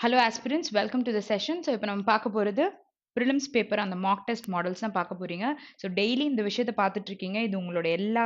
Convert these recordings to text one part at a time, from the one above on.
Hello aspirants, welcome to the session. So இப்போ நம்ம பார்க்க போறது prelims paper அந்த mock test models தான் பார்க்க போறீங்க. ஸோ டெய்லி இந்த விஷயத்த பார்த்துட்டு இருக்கீங்க. இது உங்களோட எல்லா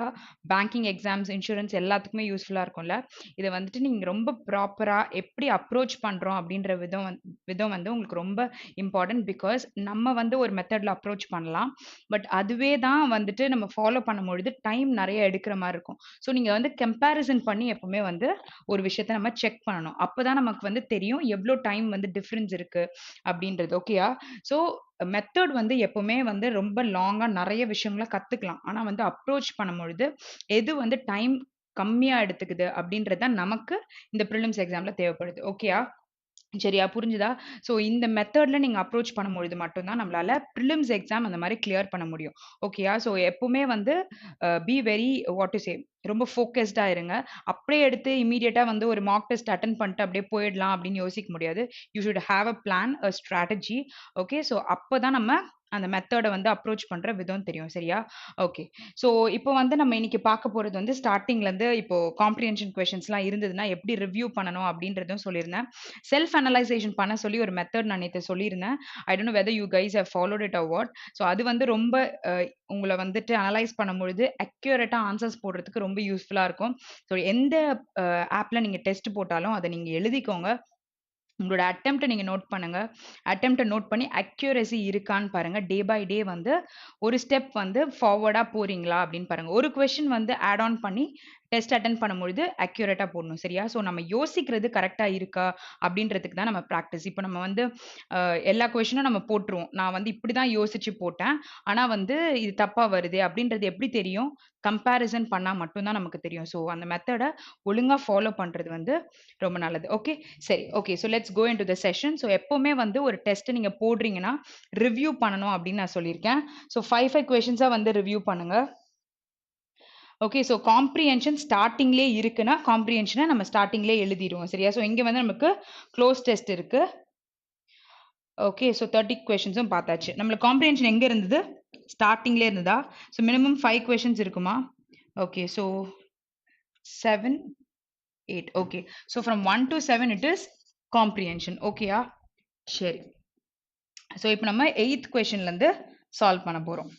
பேங்கிங் எக்ஸாம்ஸ், இன்சூரன்ஸ் எல்லாத்துக்குமே யூஸ்ஃபுல்லா இருக்கும்ல. இதை வந்துட்டு நீங்க ரொம்ப ப்ராப்பரா எப்படி அப்ரோச் பண்றோம் அப்படின்ற விதம் வந்து உங்களுக்கு ரொம்ப இம்பார்ட்டன்ட். பிகாஸ் நம்ம வந்து ஒரு மெத்தட்ல அப்ரோச் பண்ணலாம். பட் அதுவே தான் வந்துட்டு நம்ம ஃபாலோ பண்ணும்பொழுது டைம் நிறைய எடுக்கிற மாதிரி இருக்கும். ஸோ நீங்க வந்து கம்பேரிசன் பண்ணி எப்பவுமே வந்து ஒரு விஷயத்த நம்ம செக் பண்ணணும். அப்பதான் நமக்கு வந்து தெரியும் எவ்வளோ டைம் வந்து டிஃபரன்ஸ் இருக்கு அப்படின்றது. ஓகேயா? ஸோ மெத்தட் வந்து எப்பவுமே வந்து ரொம்ப லாங்கா நிறைய விஷயங்கள கத்துக்கலாம். ஆனா வந்து அப்ரோச் பண்ணும்பொழுது எது வந்து டைம் கம்மியா எடுத்துக்குது அப்படின்றது தான் நமக்கு இந்த ப்ரிலிம்ஸ் எக்ஸாம்ல தேவைப்படுது. ஓகேயா? சரியா? புரிஞ்சுதா? ஸோ இந்த மெத்தட்ல நீங்க அப்ரோச் பண்ணும்பொழுது மட்டும் தான் நம்மளால பிரிலிம்ஸ் எக்ஸாம் அந்த மாரி கிளியர் பண்ண முடியும். ஓகேயா? ஸோ எப்பவுமே வந்து be very what to say ரொம்ப ஃபோக்கஸ்டா இருங்க. அப்படியே எடுத்து இம்மீடியட்டா வந்து ஒரு மாக் டெஸ்ட் அட்டெண்ட் பண்ணிட்டு அப்படியே போயிடலாம் அப்படின்னு யோசிக்க முடியாது. You should have a plan, a strategy. Okay. So அப்பதான் நம்ம அந்த மெத்தட வந்து அப்ரோச் பண்ற விதம் தெரியும். சரியா? ஓகே. ஸோ இப்போ வந்து நம்ம இன்னைக்கு பார்க்க போறது வந்து ஸ்டார்ட்டிங்லேருந்து இப்போ காம்ப்ரிஹென்ஷன் கொஸ்டின்ஸ்லாம் இருந்ததுன்னா எப்படி ரிவ்யூ பண்ணணும் அப்படின்றதும் சொல்லியிருந்தேன். செல்ஃப் அனலைசேஷன் பண்ண சொல்லி ஒரு மெத்தட் நான் நேத்து சொல்லியிருந்தேன். I don't know whether you guys have followed it or what. So அது வந்து ரொம்ப உங்கள வந்துட்டு அனலைஸ் பண்ணும்பொழுது அக்யூரேட்டா ஆன்சர்ஸ் போடுறதுக்கு ரொம்ப யூஸ்ஃபுல்லா இருக்கும். ஸோ எந்த ஆப்ல நீங்க டெஸ்ட் போட்டாலும் அத நீங்க எழுதிக்கோங்க. உங்களோட அட்டெம்ப்ட்ட நீங்க நோட் பண்ணுங்க. அட்டெம்ப்ட்ட நோட் பண்ணி அக்யூரசி இருக்கான்னு பாருங்க. டே பை டே வந்து ஒரு ஸ்டெப் வந்து ஃபார்வர்டா போறீங்களா அப்படின்னு பாருங்க. ஒரு கொஸ்டின் வந்து ஆட் ஆன் பண்ணி டெஸ்ட் அட்டெண்ட் பண்ணும்பொழுது அக்யூரேட்டா போடணும். சரியா? ஸோ நம்ம யோசிக்கிறது கரெக்ட்டா இருக்கா அப்படின்றதுக்கு தான் நம்ம பிராக்டிஸ். இப்ப நம்ம வந்து எல்லா கொஸ்டினும் நம்ம போட்டுருவோம். நான் வந்து இப்படிதான் யோசிச்சு போட்டேன். ஆனா வந்து இது தப்பா வருதே அப்படின்றது எப்படி தெரியும்? கம்பேரிசன் பண்ணா மட்டும் தான் நமக்கு தெரியும். ஸோ அந்த மெத்தட ஒழுங்கா ஃபாலோ பண்றது வந்து ரொம்ப நல்லது. ஓகே. சரி. Okay. So let's go into the session. So எப்பவுமே வந்து ஒரு டெஸ்ட் நீங்க போடுறீங்கன்னா, ரிவ்யூ பண்ணணும் அப்படின்னு நான் சொல்லியிருக்கேன். ஸோ 5 கொஸ்டின்ஸா வந்து ரிவ்யூ பண்ணுங்க. ஓகே. ஸோ காம்ப்ரிஹென்ஷன் ஸ்டார்ட்டிங்லயே இருக்குன்னா, காம்ப்ரிஹென்ஷன நம்ம ஸ்டார்ட்டிங்லயே எழுதிருவோம். சரியா? ஸோ இங்க வந்து நமக்கு க்ளோஸ் டெஸ்ட் இருக்கு. ஓகே. ஸோ 30 கொஸ்டின்ஸும் பார்த்தாச்சு. நம்மளுக்கு காம்ப்ரிஹென்ஷன் எங்க இருந்தது? ஸ்டார்ட்டிங்லயே இருந்ததா? ஸோ மினிமம் 5 கொஸ்டின்ஸ் இருக்குமா? Okay. So 7, 8. Okay. So from 1 to 7 it is comprehension. ஓகேயா? சரி. ஸோ இப்போ நம்ம 8th கொஸ்டின்லேருந்து சால்வ் பண்ண போகிறோம்.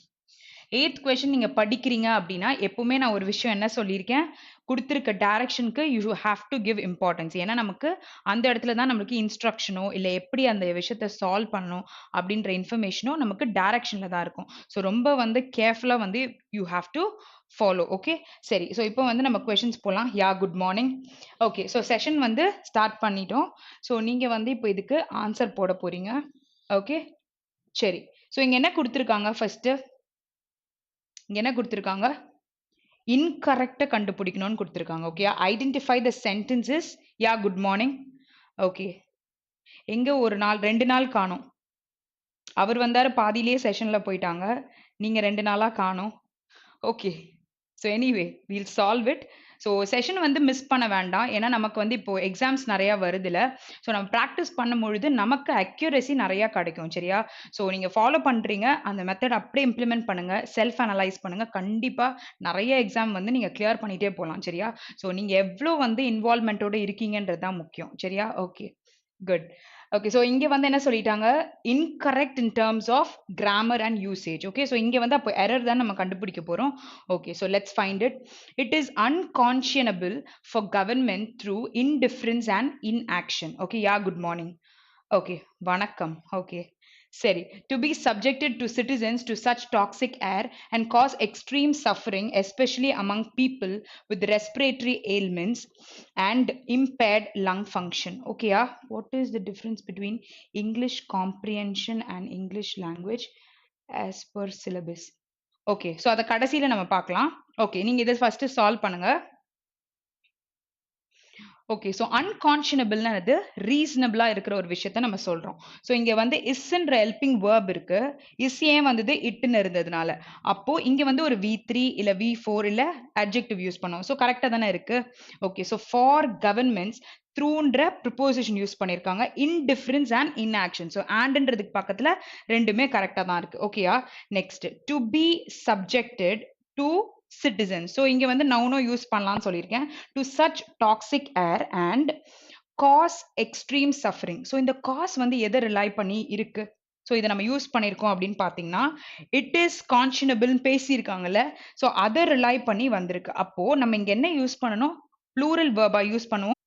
8th கொஸ்டின் நீங்க படிக்கிறீங்க அப்படின்னா எப்பவுமே நான் ஒரு விஷயம் என்ன சொல்லியிருக்கேன், கொடுத்திருக்க டைரக்ஷனுக்கு you have to give importance. ஏன்னா நமக்கு அந்த இடத்துல தான் நம்மளுக்கு இன்ஸ்ட்ரக்ஷனோ இல்லை எப்படி அந்த விஷயத்த சால்வ் பண்ணணும் அப்படின்ற இன்ஃபர்மேஷனோ நமக்கு டைரக்ஷன்ல தான் இருக்கும். ஸோ ரொம்ப வந்து கேர்ஃபுல்லா வந்து you have to follow. Okay. சரி. ஸோ இப்போ வந்து நம்ம கொஸ்டின்ஸ் போகலாம். யா good morning. Okay. So session வந்து ஸ்டார்ட் பண்ணிட்டோம். ஸோ நீங்க வந்து இப்போ இதுக்கு ஆன்சர் போட போறீங்க. ஓகே. சரி. ஸோ இங்க என்ன கொடுத்துருக்காங்க ஃபர்ஸ்ட்? இங்க என்ன கொடுத்துருக்காங்க? இன்கரெக்ட்ட கண்டுபிடிக்கணும்னு கொடுத்துருக்காங்க. Okay. Identify the sentences. Yeah good morning. Okay. எங்க ஒரு நாள் 2 நாள் காணோம். அவர் வந்தாரு பாதியிலேயே செஷன்ல போயிட்டாங்க. நீங்க 2 நாளா காணோம். Okay. So anyway we'll solve it. So session வந்து மிஸ் பண்ண வேண்டாம். ஏன்னா நமக்கு வந்து இப்போ எக்ஸாம்ஸ் நிறையா வருதுல்ல. ஸோ நம்ம ப்ராக்டிஸ் பண்ணும்பொழுது நமக்கு அக்யூரசி நிறையா கிடைக்கும். சரியா? ஸோ நீங்க ஃபாலோ பண்றீங்க. அந்த மெத்தட் அப்படியே இம்ப்ளிமெண்ட் பண்ணுங்க. செல்ஃப் அனலைஸ் பண்ணுங்க. கண்டிப்பா நிறைய எக்ஸாம் வந்து நீங்க கிளியர் பண்ணிட்டே போலாம். சரியா? ஸோ நீங்க எவ்ளோ வந்து இன்வால்வ்மென்ட்டோட இருக்கீங்கன்றது தான் முக்கியம். சரியா? ஓகே. குட். ஓகே. ஸோ இங்க வந்து என்ன சொல்லிட்டாங்க? Incorrect in terms of grammar and usage. Okay. So இங்க வந்து அப்போ எரர் தான் நம்ம கண்டுபிடிக்க போறோம். Okay. So let's find it. It is unconscionable for government through indifference and inaction. Okay. Yeah. Good morning. Okay. வணக்கம். Okay. சரி. To be subjected to citizens to such toxic air and cause extreme suffering, especially among people with respiratory ailments and impaired lung function. Okay. What is the difference between English comprehension and English language as per syllabus? Okay. So அத கடைசியில நம்ம பார்க்கலாம். Okay. நீங்க இத first solve பண்ணுங்க. Okay. So அன்கான்ஷனபிள்னா அது ரீசனபிளா இருக்கிற ஒரு விஷயத்த நம்ம சொல்றோம். ஸோ இங்க வந்து இஸ்ன்ற ஹெல்பிங் வேர்ப் இருக்கு. இஸ் ஏன் வந்தது இட்ன்னு இருந்ததுனால. அப்போ இங்க வந்து ஒரு V3 இல்ல V4 இல்ல அட்ஜெக்டிவ் யூஸ் பண்ணோம். ஸோ கரெக்ட்டா தானே இருக்கு. ஓகே. ஸோ ஃபார் கவர்ன்மெண்ட்ஸ் த்ரூன்ற ப்ரிப்போசிஷன் யூஸ் பண்ணியிருக்காங்க. Indifference and inaction. ஸோ ஆண்ட்ன்றதுக்கு பக்கத்துல ரெண்டுமே கரெக்டா தான் இருக்கு. ஓகேயா? Next to be subjected to citizens. So இங்க வந்து நவுனும் யூஸ் பண்ணலாம்னு சொல்லியிருக்கேன். To such toxic air and cause extreme suffering. So இந்த cause வந்து எதை ரிலை பண்ணி இருக்கு? ஸோ இதை நம்ம யூஸ் பண்ணியிருக்கோம் அப்படின்னு பார்த்தீங்கன்னா இட் இஸ் கான்ஷனபிள்னு பேசியிருக்காங்கல்ல. ஸோ அதை ரிலை பண்ணி வந்திருக்கு. அப்போ நம்ம இங்க என்ன யூஸ் பண்ணணும்? ப்ளூரல் வேர்பா யூஸ் பண்ணுவோம்.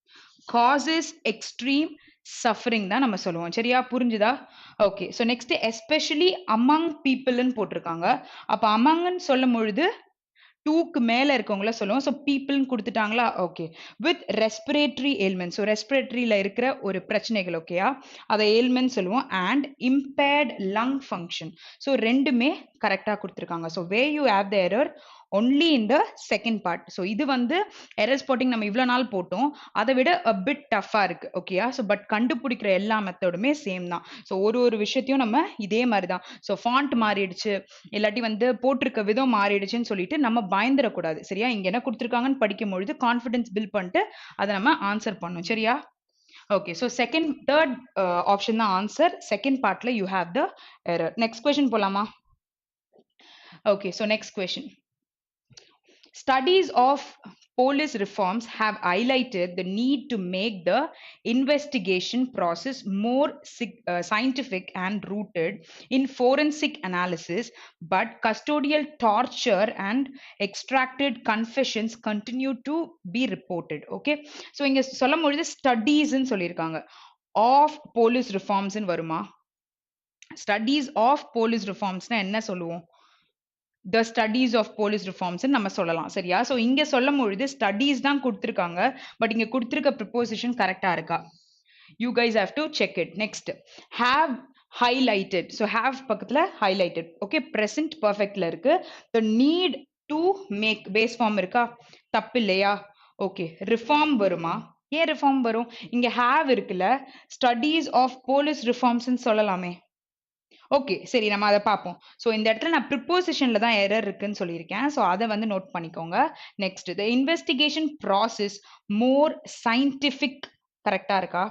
causes extreme suffering தான் நம்ம சொல்லுவோம். சரியா? புரிஞ்சுதா? Okay. So next especially among பீப்புள்னு போட்டிருக்காங்க. அப்ப அமங்ன்னு சொல்லும் பொழுது டூக்கு மேல இருக்கவங்கள சொல்லுவோம். ஸோ பீப்புள்னு கொடுத்துட்டாங்களா? Okay. With respiratory ailment. So ரெஸ்பிரேட்டரியில இருக்கிற ஒரு பிரச்சனைகள், ஓகேயா? அதை ஏல்மெண்ட் சொல்லுவோம். And impaired lung function. So ரெண்டுமே கரெக்டா கொடுத்துருக்காங்க. So where you have the error only in the second part. So இது வந்து எரர் ஸ்பாட்டிங் நம்ம இவ்வளோ நாள் போட்டோம். அதை விட a bit டஃபா இருக்கு, ஓகேயா? ஸோ பட் கண்டுபிடிக்கிற எல்லா மெத்தடுமே சேம் தான். ஸோ ஒரு ஒரு விஷயத்தையும் நம்ம இதே மாதிரி தான். ஸோ ஃபாண்ட் மாறிடுச்சு, இல்லாட்டி வந்து போட்டிருக்க விதம் மாறிடுச்சுன்னு சொல்லிட்டு நம்ம பயந்துடக்கூடாது. சரியா? இங்க என்ன கொடுத்துருக்காங்கன்னு படிக்கும் பொழுது கான்ஃபிடன்ஸ் பில்ட் பண்ணிட்டு அதை நம்ம ஆன்சர் பண்ணணும். சரியா? ஓகே. ஸோ தேர்ட் ஆப்ஷன் தான் ஆன்சர். செகண்ட் பார்ட்ல you have the error. Next question போலாமா? Okay. So next question. Studies of police reforms have highlighted the need to make the investigation process more scientific and rooted in forensic analysis, but custodial torture and extracted confessions continue to be reported. Okay, so இங்க சொல்லும் பொழுது studies ன்னு சொல்லியிருக்காங்க. of police reforms ன்னு வருமா? studies of police reforms னா என்ன சொல்லுவோம்? the studies of police reforms நம்ம சொல்லலாம். சரியா? ஸோ இங்க சொல்லும் பொழுது ஸ்டடீஸ் தான் கொடுத்துருக்காங்க. பட் இங்க கொடுத்துருக்க ப்ரிப்போசிஷன் கரெக்டா இருக்கா? you guys have to check it. next, have highlighted. so have பக்கத்துல highlighted. okay, present perfectல இருக்கு. the need to make base form இருக்கா? தப்பு இல்லையா? okay, reform வருமா? ஏன் reform வரும்? இங்க have இருக்குல்ல, studies of police reforms சொல்லலாமே. ஓகே, சரி, நம்ம அதை பார்ப்போம். ஸோ இந்த இடத்துல நான் ப்ரிப்போசிஷன்ல தான் எரர் இருக்குன்னு சொல்லியிருக்கேன். ஸோ அதை வந்து நோட் பண்ணிக்கோங்க. நெக்ஸ்ட், த இன்வெஸ்டிகேஷன் ப்ராசஸ் மோர் சயின்டிஃபிக். கரெக்டா இருக்கா?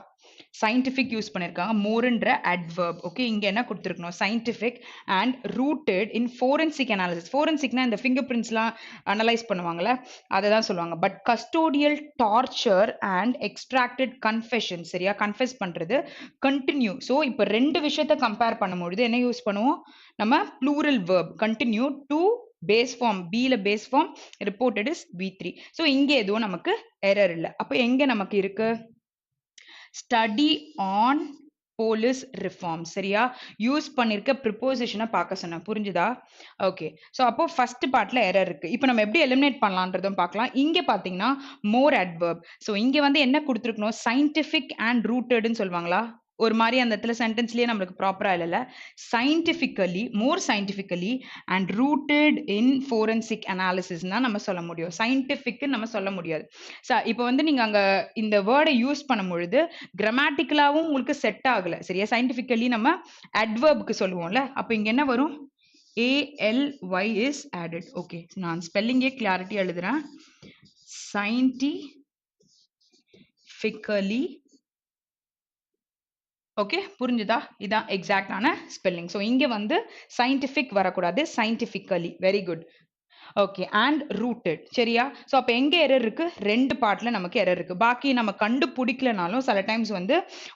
சயின்டிஃபிக் யூஸ் பண்ணியிருக்காங்க. மோர்ன்ற அட்வர்ப். ஓகே, இங்க என்ன கொடுத்துருக்கணும்? Scientific and rooted in forensic analysis. ஃபோரன்சிக்னா இந்த ஃபிங்கர் பிரிண்ட்ஸ்லாம் அனலைஸ் பண்ணுவாங்கல்ல, அதை தான் சொல்லுவாங்க. But custodial torture and extracted confession. சரியா? கன்ஃபெஸ் பண்றது கண்டினியூ. ஸோ இப்போ ரெண்டு விஷயத்த கம்பேர் பண்ணும்பொழுது என்ன யூஸ் பண்ணுவோம்? நம்ம plural verb continue to base form. பில base form, reported is V3. So இங்க எதுவும் நமக்கு எரர் இல்லை. அப்போ எங்க நமக்கு இருக்கு? Study on police reform. சரியா? யூஸ் பண்ணிருக்க ப்ரிப்போசிஷனை பார்க்க சொன்னேன். புரிஞ்சுதா? ஓகே. ஸோ அப்போ ஃபர்ஸ்ட் பார்ட்ல எரர் இருக்கு. இப்போ நம்ம எப்படி எலிமினேட் பண்ணலான்றதும் பார்க்கலாம். இங்க பாத்தீங்கன்னா மோர் அட்வர்ப். ஸோ இங்க வந்து என்ன கொடுத்துருக்கணும்? சயின்டிஃபிக் அண்ட் ரூட்டட்னு சொல்லுவாங்களா? ஒரு மாதிரி அந்த இடத்துல சென்டென்ஸ்லயே நம்மளுக்கு ப்ராப்பரா இல்லைல்ல. Scientifically, more scientifically and rooted in forensic analysis தான் நம்ம சொல்ல முடியும். சயின்டிஃபிக்னு நம்ம சொல்ல முடியாது. இப்போ வந்து நீங்க அங்க இந்த வேர்டை யூஸ் பண்ணும் பொழுது கிராமட்டிக்கலாவும் உங்களுக்கு செட் ஆகல. சரியா? சயின்டிஃபிக்கலி நம்ம அட்வர்புக்கு சொல்லுவோம்ல. அப்ப இங்க என்ன வரும்? ALY is added. ஓகே, நான் ஸ்பெல்லிங்கே கிளாரிட்டி எழுதுறேன். scientifically. ஓகே, புரிஞ்சுதா? இதான் எக்ஸாக்டான ஸ்பெல்லிங். ஸோ இங்க வந்து சயின்டிஃபிக் வரக்கூடாது, scientifically. Very good. Okay, and rooted. சரியா? ஸோ அப்போ எங்கே எரர் இருக்கு? ரெண்டு பார்ட்ல நமக்கு எரர் இருக்கு. பாக்கி நம்ம கண்டுபிடிக்கலனாலும் சில டைம்ஸ் வந்து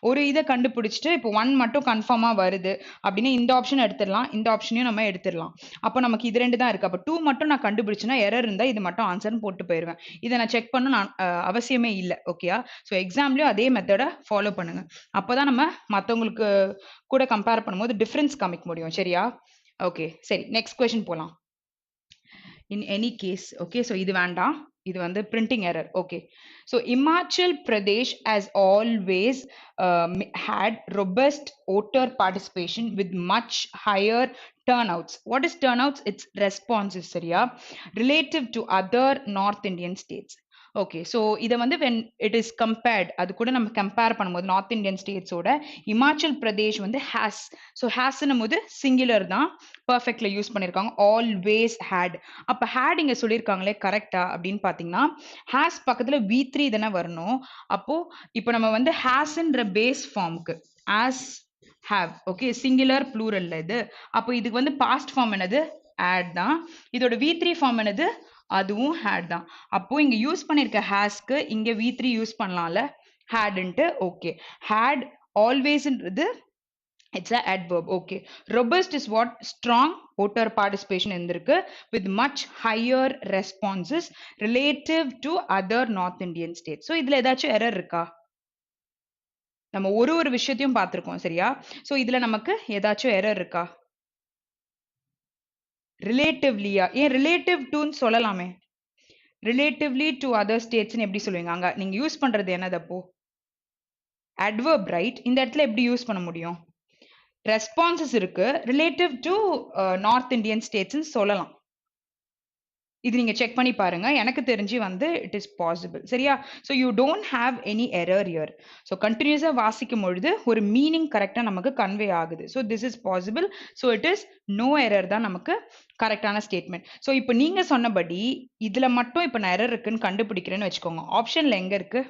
ஒரு இதை கண்டுபிடிச்சிட்டு இப்போ 1 மட்டும் கன்ஃபார்மா வருது அப்படின்னா இந்த ஆப்ஷன் எடுத்துடலாம், இந்த ஆப்ஷனையும் நம்ம எடுத்துடலாம். அப்போ நமக்கு இது ரெண்டு தான் இருக்கு. அப்போ 2 மட்டும் நான் கண்டுபிடிச்சுன்னா எரர் இருந்தா இது மட்டும் ஆன்சர்னு போட்டு போயிருவேன். இதை நான் செக் பண்ண நான் அவசியமே இல்லை. ஓகேயா? ஸோ எக்ஸாம்லயும் அதே மெத்தடை ஃபாலோ பண்ணுங்க. அப்போதான் நம்ம மற்றவங்களுக்கு கூட கம்பேர் பண்ணும்போது டிஃபரன்ஸ் காமிக்க முடியும். சரியா? ஓகே, சரி, நெக்ஸ்ட் கொஸ்டின் போலாம். in any case. Okay, so இது வேண்டாம், இது வந்து printing error. Okay, so Himachal Pradesh has always had robust voter participation with much higher turnouts. What is turnouts? It's responses. சரியா? Relative to other North Indian states. Okay, so இதை வந்து when it is compared, அது கூட நம்ம compare பண்ணும்போது north Indian ஸ்டேட்ஸோட இமாச்சல் பிரதேஷ் வந்து has. So ஹேஸ்னும் போது சிங்குலர் தான், பர்ஃபெக்ட்ல யூஸ் பண்ணியிருக்காங்க. Always had. அப்போ ஹேட் இங்கே சொல்லியிருக்காங்களே கரெக்டா அப்படின்னு பார்த்தீங்கன்னா ஹேஸ் பக்கத்தில் V3 தானே வரணும். அப்போ இப்போ நம்ம வந்து ஹேஸ்ன்ற பேஸ் ஃபார்முக்கு ஆஸ் ஹேவ். ஓகே, சிங்குலர் ப்ளூரல்ல இது. அப்போ இதுக்கு வந்து பாஸ்ட் ஃபார்ம் என்னது? ஆட் தான். இதோட V3 ஃபார்ம் என்னது? அதுவும் ஹேட் தான். அப்போ இங்க யூஸ் பண்ணிருக்க ஹேஸ்க்கு இங்க V3 யூஸ் பண்ணலாம்ல. hadn't. Okay. Had always ன்றது it's a adverb. Okay. Robust is what? Strong voter participation இருந்திருக்கு with much higher responses relative to other North Indian states. So இதுல ஏதாச்சும் error இருக்கா? நம்ம ஒரு விஷயத்தையும் பார்த்திருக்கோம் சரியா? So இதுல நமக்கு ஏதாச்சும் error இருக்கா? ரிலேட்டிவ்லியா? ஏன் ரிலேட்டிவ் டுன்னு சொல்லலாமே? ரிலேட்டிவ்லி டு அதர் ஸ்டேட்ஸ்னு எப்படி சொல்லுவீங்க? அங்க நீங்க யூஸ் பண்றது என்னது அப்போ? adverb right? இந்த இடத்துல எப்படி யூஸ் பண்ண முடியும்? ரெஸ்பான்சஸ் இருக்கு ரிலேட்டிவ் டு நார்த் இந்தியன் ஸ்டேட்ஸ்னு சொல்லலாம். இது நீங்க செக் பண்ணி பாருங்க. எனக்கு தெரிஞ்சு வந்து இட் இஸ் பாசிபிள். சரியா? So you don't have any error here. So கண்டினியூஸா வாசிக்கும் பொழுது ஒரு மீனிங் கரெக்டா நமக்கு கன்வே ஆகுது. So this is possible. So it is no error தான் நமக்கு கரெக்டான ஸ்டேட்மெண்ட். ஸோ இப்போ நீங்க சொன்னபடி இதுல மட்டும் இப்போ நான் எரர் இருக்குன்னு கண்டுபிடிக்கிறேன்னு வச்சுக்கோங்க. ஆப்ஷன்ல எங்க இருக்கு?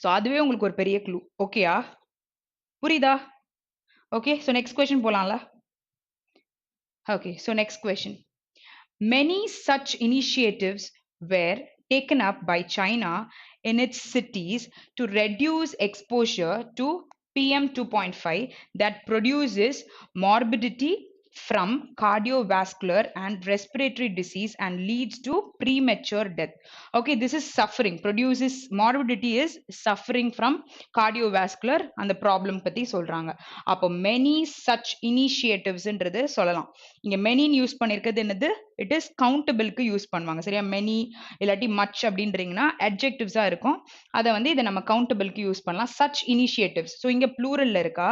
ஸோ அதுவே உங்களுக்கு ஒரு பெரிய க்ளூ. ஓகேயா? புரியுதா? ஓகே. ஸோ நெக்ஸ்ட் கொஸ்டின் போலாம்ல? Okay, so next question. Many such initiatives were taken up by China in its cities to reduce exposure to PM 2.5 that produces morbidity from cardiovascular and respiratory disease and leads to premature death. Okay, this is suffering. Produces morbidity is suffering from cardiovascular and the problem பத்தி சொல்றாங்க. அப்போ many such initiatives ன்றது சொல்லலாம். இங்க many use பண்ணிருக்கிறது என்னது? It is கவுண்டபிள்க்கு use பண்ணுவாங்க சரியா? Many இல்லாட்டி மச் அப்படின்றீங்கன்னா அட்ஜெக்டிவ்ஸா இருக்கும். அதை வந்து இதை நம்ம கவுண்டபிள்க்கு யூஸ் பண்ணலாம். Such initiatives. ஸோ இங்க ப்ளூரல்ல இருக்கா?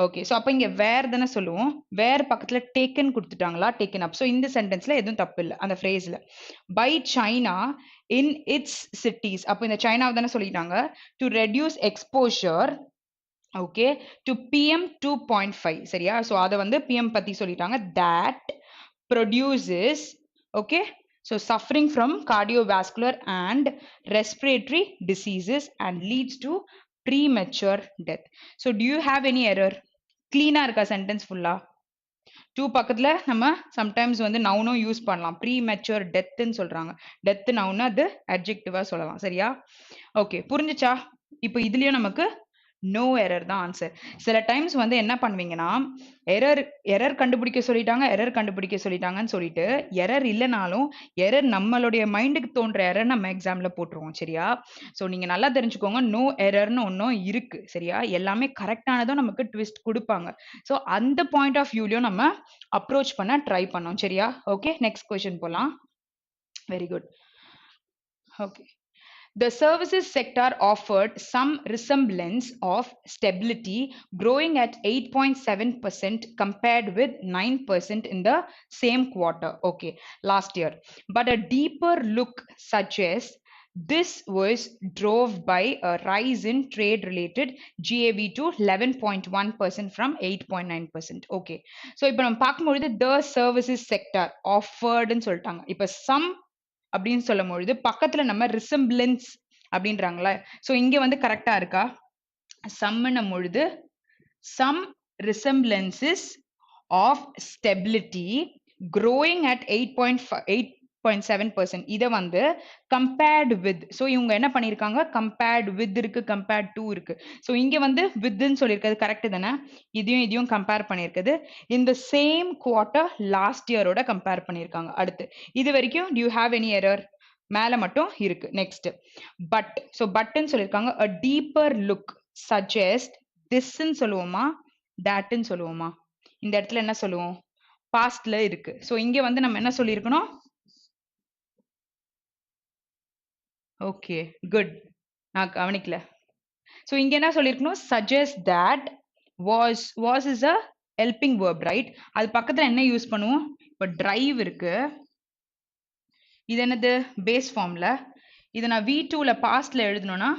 ஓகே. ஸோ அப்போ இங்க வேர் தானே சொல்லுவோம். வேர் பக்கத்துல டேக்கன் கொடுத்துட்டாங்களா? Taken up. ஸோ இந்த சென்டென்ஸ்ல எதுவும் தப்பு இல்லை அந்த ஃப்ரேஸ்ல. By China in its cities. அப்போ இந்த சைனாவை தானே சொல்லிட்டாங்க. To reduce exposure okay to PM 2.5 சரியா? ஸோ அதை வந்து பிஎம் பத்தி சொல்லிட்டாங்க. That produces okay so suffering from cardiovascular and respiratory diseases and leads to premature death. So do you have any error? clean ஆ இருக்கா sentence full ஆ? 2 பக்கத்துல நம்ம sometimes வந்து நவுனும் யூஸ் பண்ணலாம். premature death ன்னு சொல்றாங்க. death நவுன் அது adjective-ஆ சொல்லலாம் சரியா? ஓகே புரிஞ்சுச்சா? இப்போ இதுலயும் நமக்கு நோ எரர் தான் ஆன்சர். சில டைம்ஸ் வந்து என்ன பண்ணுவீங்கன்னா எரர் கண்டுபிடிக்க சொல்லிட்டாங்கன்னு சொல்லிட்டு எரர் இல்லைனாலும் எரர் நம்மளுடைய மைண்டுக்கு தோன்ற எரர் நம்ம எக்ஸாம்ல போட்டுருவோம் சரியா? ஸோ நீங்க நல்லா தெரிஞ்சுக்கோங்க நோ எரர்னு ஒன்றும் இருக்கு சரியா? எல்லாமே கரெக்டானதும் நமக்கு ட்விஸ்ட் கொடுப்பாங்க. ஸோ அந்த பாயிண்ட் ஆஃப் வியூலையும் நம்ம அப்ரோச் பண்ண ட்ரை பண்ணோம் சரியா? ஓகே நெக்ஸ்ட் கொஸ்டின் போலாம். Very good. Okay. The services sector offered some resemblance of stability, growing at 8.7% compared with 9% in the same quarter, okay, last year. But a deeper look suggests this was drove by a rise in trade-related GAV to 11.1% from 8.9%. Okay. So, இப்போ நம்ம பார்க்கும்பொழுது the services sector offered சொல்லிட்டாங்க. இப்போ some அப்படின்னு சொல்லும் பொழுது பக்கத்துல நம்ம ரிசம்பிளன்ஸ் அப்படின்றாங்களா? ஸோ இங்க வந்து கரெக்டா இருக்கா? சம்னும் பொழுது some resemblances of stability growing at 8.7%. இதை வந்து compared with. ஸோ இவங்க என்ன பண்ணியிருக்காங்க? compared with இருக்கு, compared to இருக்கு. ஸோ இங்க வந்து withன்னு சொல்லியிருக்கிறது கரெக்ட் தானே? இதையும் கம்பேர் பண்ணியிருக்குது. in the same quarter last year-ஓட கம்பேர் பண்ணியிருக்காங்க. அடுத்து இது வரைக்கும் do you have any error? மேல மட்டும் இருக்கு. Next but. ஸோ பட்ன்னு சொல்லியிருக்காங்க. a deeper look suggest thisன்னு சொல்லுவோமா thatன்னு சொல்லுவோமா? இந்த இடத்துல என்ன சொல்லுவோம்? பாஸ்ட்ல இருக்கு. ஸோ இங்க வந்து நம்ம என்ன சொல்லியிருக்கணும்? Okay good. நான் கவனிக்கல. ஸோ இங்க என்ன சொல்லியிருக்கணும்? suggest that was is a helping verb right? அது பக்கத்துல என்ன யூஸ் பண்ணுவோம்? இப்போ drive இருக்கு. இது என்னது? பேஸ் ஃபார்ம்ல. இதை நான் V2ல பாஸ்ட்ல எழுதணும்னா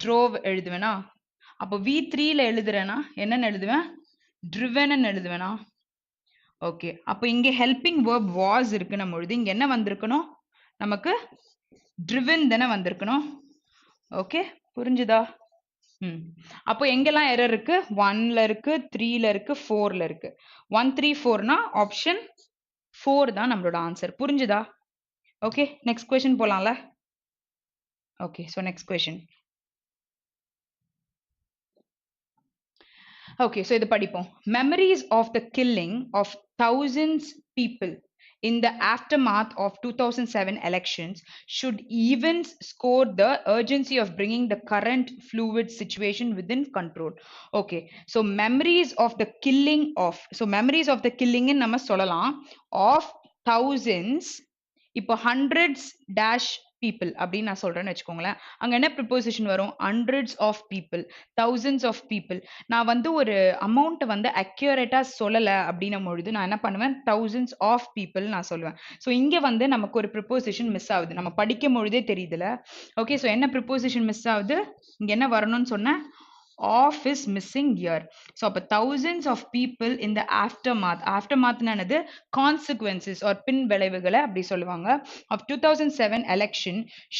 drove எழுதுவேனா? அப்போ V3ல எழுதுறேன்னா என்னன்னு எழுதுவேன்? driven எழுதுவேனா? ஓகே. அப்போ இங்க ஹெல்பிங் வேர்ப் வாஸ் இருக்குன்னும் பொழுது இங்க என்ன வந்திருக்கணும்? நமக்கு driven தானே வந்திருக்கணும். ஓகே புரிஞ்சுதா? அப்போ எங்கெல்லாம் எரர் இருக்கு? 1ல இருக்கு, 3ல இருக்கு, 4ல இருக்கு. 1 3 4னா ஆப்ஷன் 4 தான் நம்மளோட ஆன்சர். புரிஞ்சுதா? ஓகே நெக்ஸ்ட் கொஸ்டின் போலாம்ல? Okay so next question. Okay, so இது படிப்போம். Memories of the killing of thousands people in the aftermath of 2007 elections should even score the urgency of bringing the current fluid situation within control. Okay, so memories of the killing of, so memories of the killing in நம்ம சொல்லலாம் of thousands, இப்போ hundreds dash people அப்படின்னு நான் சொல்றேன்னு வச்சுக்கோங்களேன். அங்க என்ன preposition வரும்? hundreds of people, thousands of people. நான் வந்து ஒரு அமௌண்ட் வந்து அக்யூரேட்டா சொல்லல அப்படின்னும் பொழுது நான் என்ன பண்ணுவேன்? thousands of people நான் சொல்லுவேன். ஸோ இங்க வந்து நமக்கு ஒரு ப்ரிப்போசிஷன் மிஸ் ஆகுது. நம்ம படிக்கும் பொழுதே தெரியுதுல. ஓகே, ஸோ என்ன ப்ரிப்போசிஷன் மிஸ் ஆகுது? இங்க என்ன வரணும்னு சொன்னேன்? of is missing here. So அப்ப thousands of people in the aftermath, aftermath என்னது? Consequences or பின் விளைவுகளை அப்படி சொல்லுவாங்க of 2007 election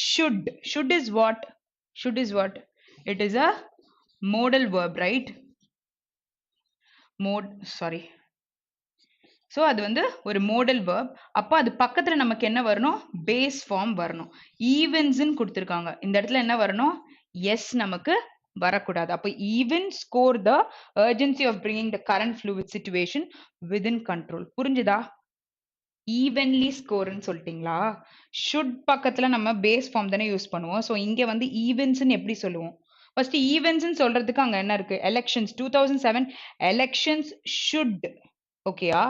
should is what? Should is what? It is a modal verb, right? Sorry. So அது வந்து ஒரு மோடல் வேர்ப். அப்போ அது பக்கத்தில் நமக்கு என்ன வரணும்? பேஸ் ஃபார்ம் வரணும். ஈவென்ட்ஸ்ன்னு கொடுத்துருக்காங்க. இந்த இடத்துல என்ன வரணும்? எஸ் நமக்கு வரக்கூடாது. அப்போ even score the urgency of bringing the current fluid situation within control. புரிஞ்சுதா? ஈவன்லி ஸ்கோர்ன்னு சொல்லிட்டீங்களா? ஷுட் பக்கத்தில் நம்ம பேஸ் ஃபார்ம் தானே யூஸ் பண்ணுவோம். ஸோ இங்கே வந்து ஈவென்ட்ஸ்ன்னு எப்படி சொல்லுவோம்? ஃபர்ஸ்ட் ஈவென்ட்ஸ்ன்னு சொல்றதுக்கு அங்கே என்ன இருக்கு? Elections 2007 elections should. ஓகேயா?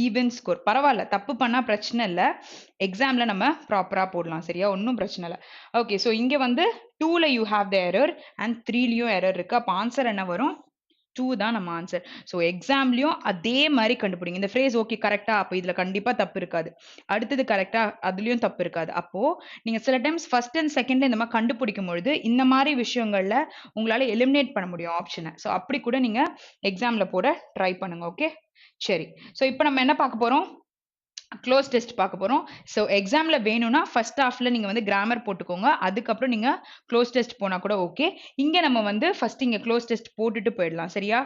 ஈவன் ஸ்கோர் பரவாயில்ல, தப்பு பண்ணா பிரச்சனை இல்லை. எக்ஸாம்ல நம்ம ப்ராப்பரா போடலாம். சரியா? ஒன்றும் பிரச்சனை இல்லை. ஓகே, ஸோ இங்க வந்து 2ல you have the error and 3லயும் எரர் இருக்கு. அப்போ ஆன்சர் என்ன வரும்? 2 தான் நம்ம ஆன்சர். ஸோ எக்ஸாம்லயும் அதே மாதிரி கண்டுபிடிங்க. இந்த ஃப்ரேஸ் ஓகே கரெக்டா? அப்போ இதுல கண்டிப்பா தப்பு இருக்காது. அடுத்தது கரெக்டா? அதுலயும் தப்பு இருக்காது. அப்போ நீங்க சில டைம்ஸ் ஃபர்ஸ்ட் அண்ட் செகண்ட் இந்த மாதிரி கண்டுபிடிக்கும் பொழுது இந்த மாதிரி விஷயங்கள்ல உங்களால எலிமினேட் பண்ண முடியும் ஆப்ஷனை. ஸோ அப்படி கூட நீங்க எக்ஸாம்ல போட ட்ரை பண்ணுங்க. ஓகே, சரி. ஸோ இப்போ நம்ம என்ன பார்க்க போறோம்? க்ளோஸ் டெஸ்ட் பார்க்க போறோம். ஸோ எக்ஸாம்ல வேணும்னா ஃபர்ஸ்ட் ஹாஃப்ல நீங்க வந்து கிராமர் போட்டுக்கோங்க. அதுக்கப்புறம் நீங்க க்ளோஸ் டெஸ்ட் போனா கூட ஓகே. இங்க நம்ம வந்து ஃபர்ஸ்ட் இங்க க்ளோஸ் டெஸ்ட் போட்டுட்டு போயிடலாம். சரியா?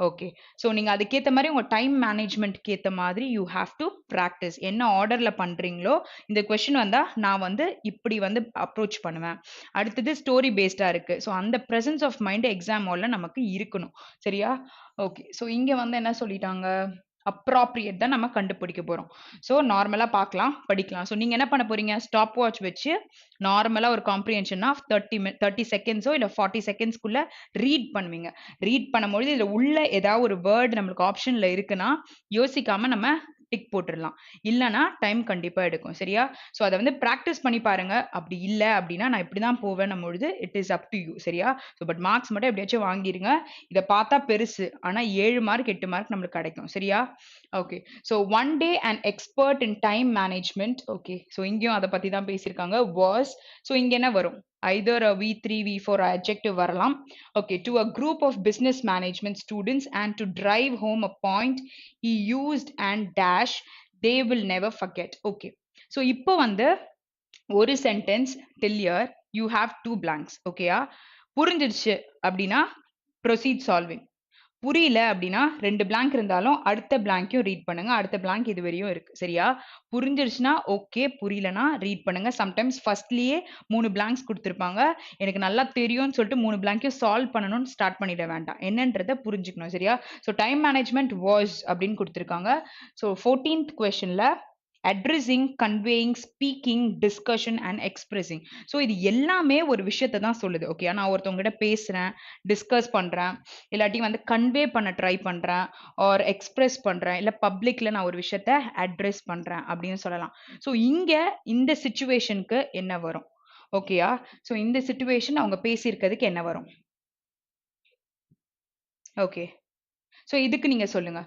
ஓகே. ஸோ நீங்க அதுக்கேற்ற மாதிரி உங்க டைம் மேனேஜ்மெண்ட்க்கு ஏற்ற மாதிரி யூ ஹாவ் டு ப்ராக்டிஸ். என்ன ஆர்டர்ல பண்றீங்களோ, இந்த கொஸ்டின் வந்தா நான் வந்து இப்படி வந்து அப்ரோச் பண்ணுவேன். அடுத்தது ஸ்டோரி பேஸ்டா இருக்கு. ஸோ அந்த பிரசன்ஸ் ஆஃப் மைண்ட் எக்ஸாம் ஹால்ல நமக்கு இருக்கணும். சரியா? ஓகே. ஸோ இங்க வந்து என்ன சொல்லிட்டாங்க? அப்ராப்ரியேட் தான் நம்ம கண்டுபிடிக்க போறோம். ஸோ நார்மலா பார்க்கலாம், படிக்கலாம். ஸோ நீங்க என்ன பண்ண போறீங்க? ஸ்டாப் வாட்ச் வச்சு நார்மலா ஒரு காம்ப்ரிஹென்ஷன் ஆஃப் 30 செகண்ட்ஸோ இல்ல 40 செகண்ட்ஸ்க்குள்ள ரீட் பண்ணுவீங்க. ரீட் பண்ணும்பொழுது இதுல உள்ள ஏதாவது ஒரு வேர்டு நம்மளுக்கு ஆப்ஷன்ல இருக்குன்னா யோசிக்காம நம்ம டிக் போட்டுடலாம். இல்லைன்னா டைம் கண்டிப்பா எடுக்கும். சரியா? ஸோ அதை வந்து ப்ராக்டிஸ் பண்ணி பாருங்க. அப்படி இல்லை அப்படின்னா நான் இப்படி தான் போவேன் பொழுது it is up to you. சரியா? ஸோ பட் மார்க்ஸ் மட்டும் எப்படியாச்சும் வாங்கிருங்க. இதை பார்த்தா பெருசு, ஆனா 7 மார்க் 8 மார்க் நம்மளுக்கு கிடைக்கும். சரியா? Okay. So one day and expert in time management. Okay, so இங்கேயும் அதை பத்தி தான் பேசியிருக்காங்க. வாஸ். ஸோ இங்க என்ன வரும்? either a V3, V4 adjective வரலாம். Okay, to a group of business management students and to drive home a point he used and dash they will never forget. Okay, so இப்போ வந்து ஒரு sentence till here you have 2 blanks. ஓகேயா? புரிஞ்சிடுச்சு அப்படின்னா proceed solving. புரியல அப்படின்னா 2 blank இருந்தாலும் அடுத்த blank-யும் read பண்ணுங்க. அடுத்த blank இது வரையும் இருக்கு. சரியா? புரிஞ்சிருச்சுன்னா ஓகே, புரியலனா ரீட் பண்ணுங்க. சம்டைம்ஸ் ஃபர்ஸ்ட்லயே 3 blanks கொடுத்திருப்பாங்க. எனக்கு நல்லா தெரியும்னு சொல்லிட்டு 3 blank-யும் சால்வ் பண்ணணும்னு ஸ்டார்ட் பண்ணிட வேண்டாம். என்னன்றதை புரிஞ்சுக்கணும். சரியா? ஸோ டைம் மேனேஜ்மெண்ட் வாஸ் அப்படின்னு கொடுத்திருக்காங்க. ஸோ 14th questionல addressing, conveying, speaking, discussion and expressing. So இது எல்லாமே ஒரு விஷயத்தை தான் சொல்லுது. ஓகே, நான் ஒருத்தவங்ககிட்ட பேசுறேன், டிஸ்கஸ் பண்றேன், இல்லாட்டி வந்து கன்வே பண்ண ட்ரை பண்றேன், ஆர் எக்ஸ்பிரஸ் பண்றேன், இல்ல பப்ளிக்ல நான் ஒரு விஷயத்த அட்ரஸ் பண்றேன் அப்படின்னு சொல்லலாம். ஸோ இங்க இந்த சிச்சுவேஷனுக்கு என்ன வரும்? ஓகேயா? ஸோ இந்த சிச்சுவேஷன் அவங்க பேசியிருக்கிறதுக்கு என்ன வரும்? ஓகே, ஸோ இதுக்கு நீங்க சொல்லுங்க.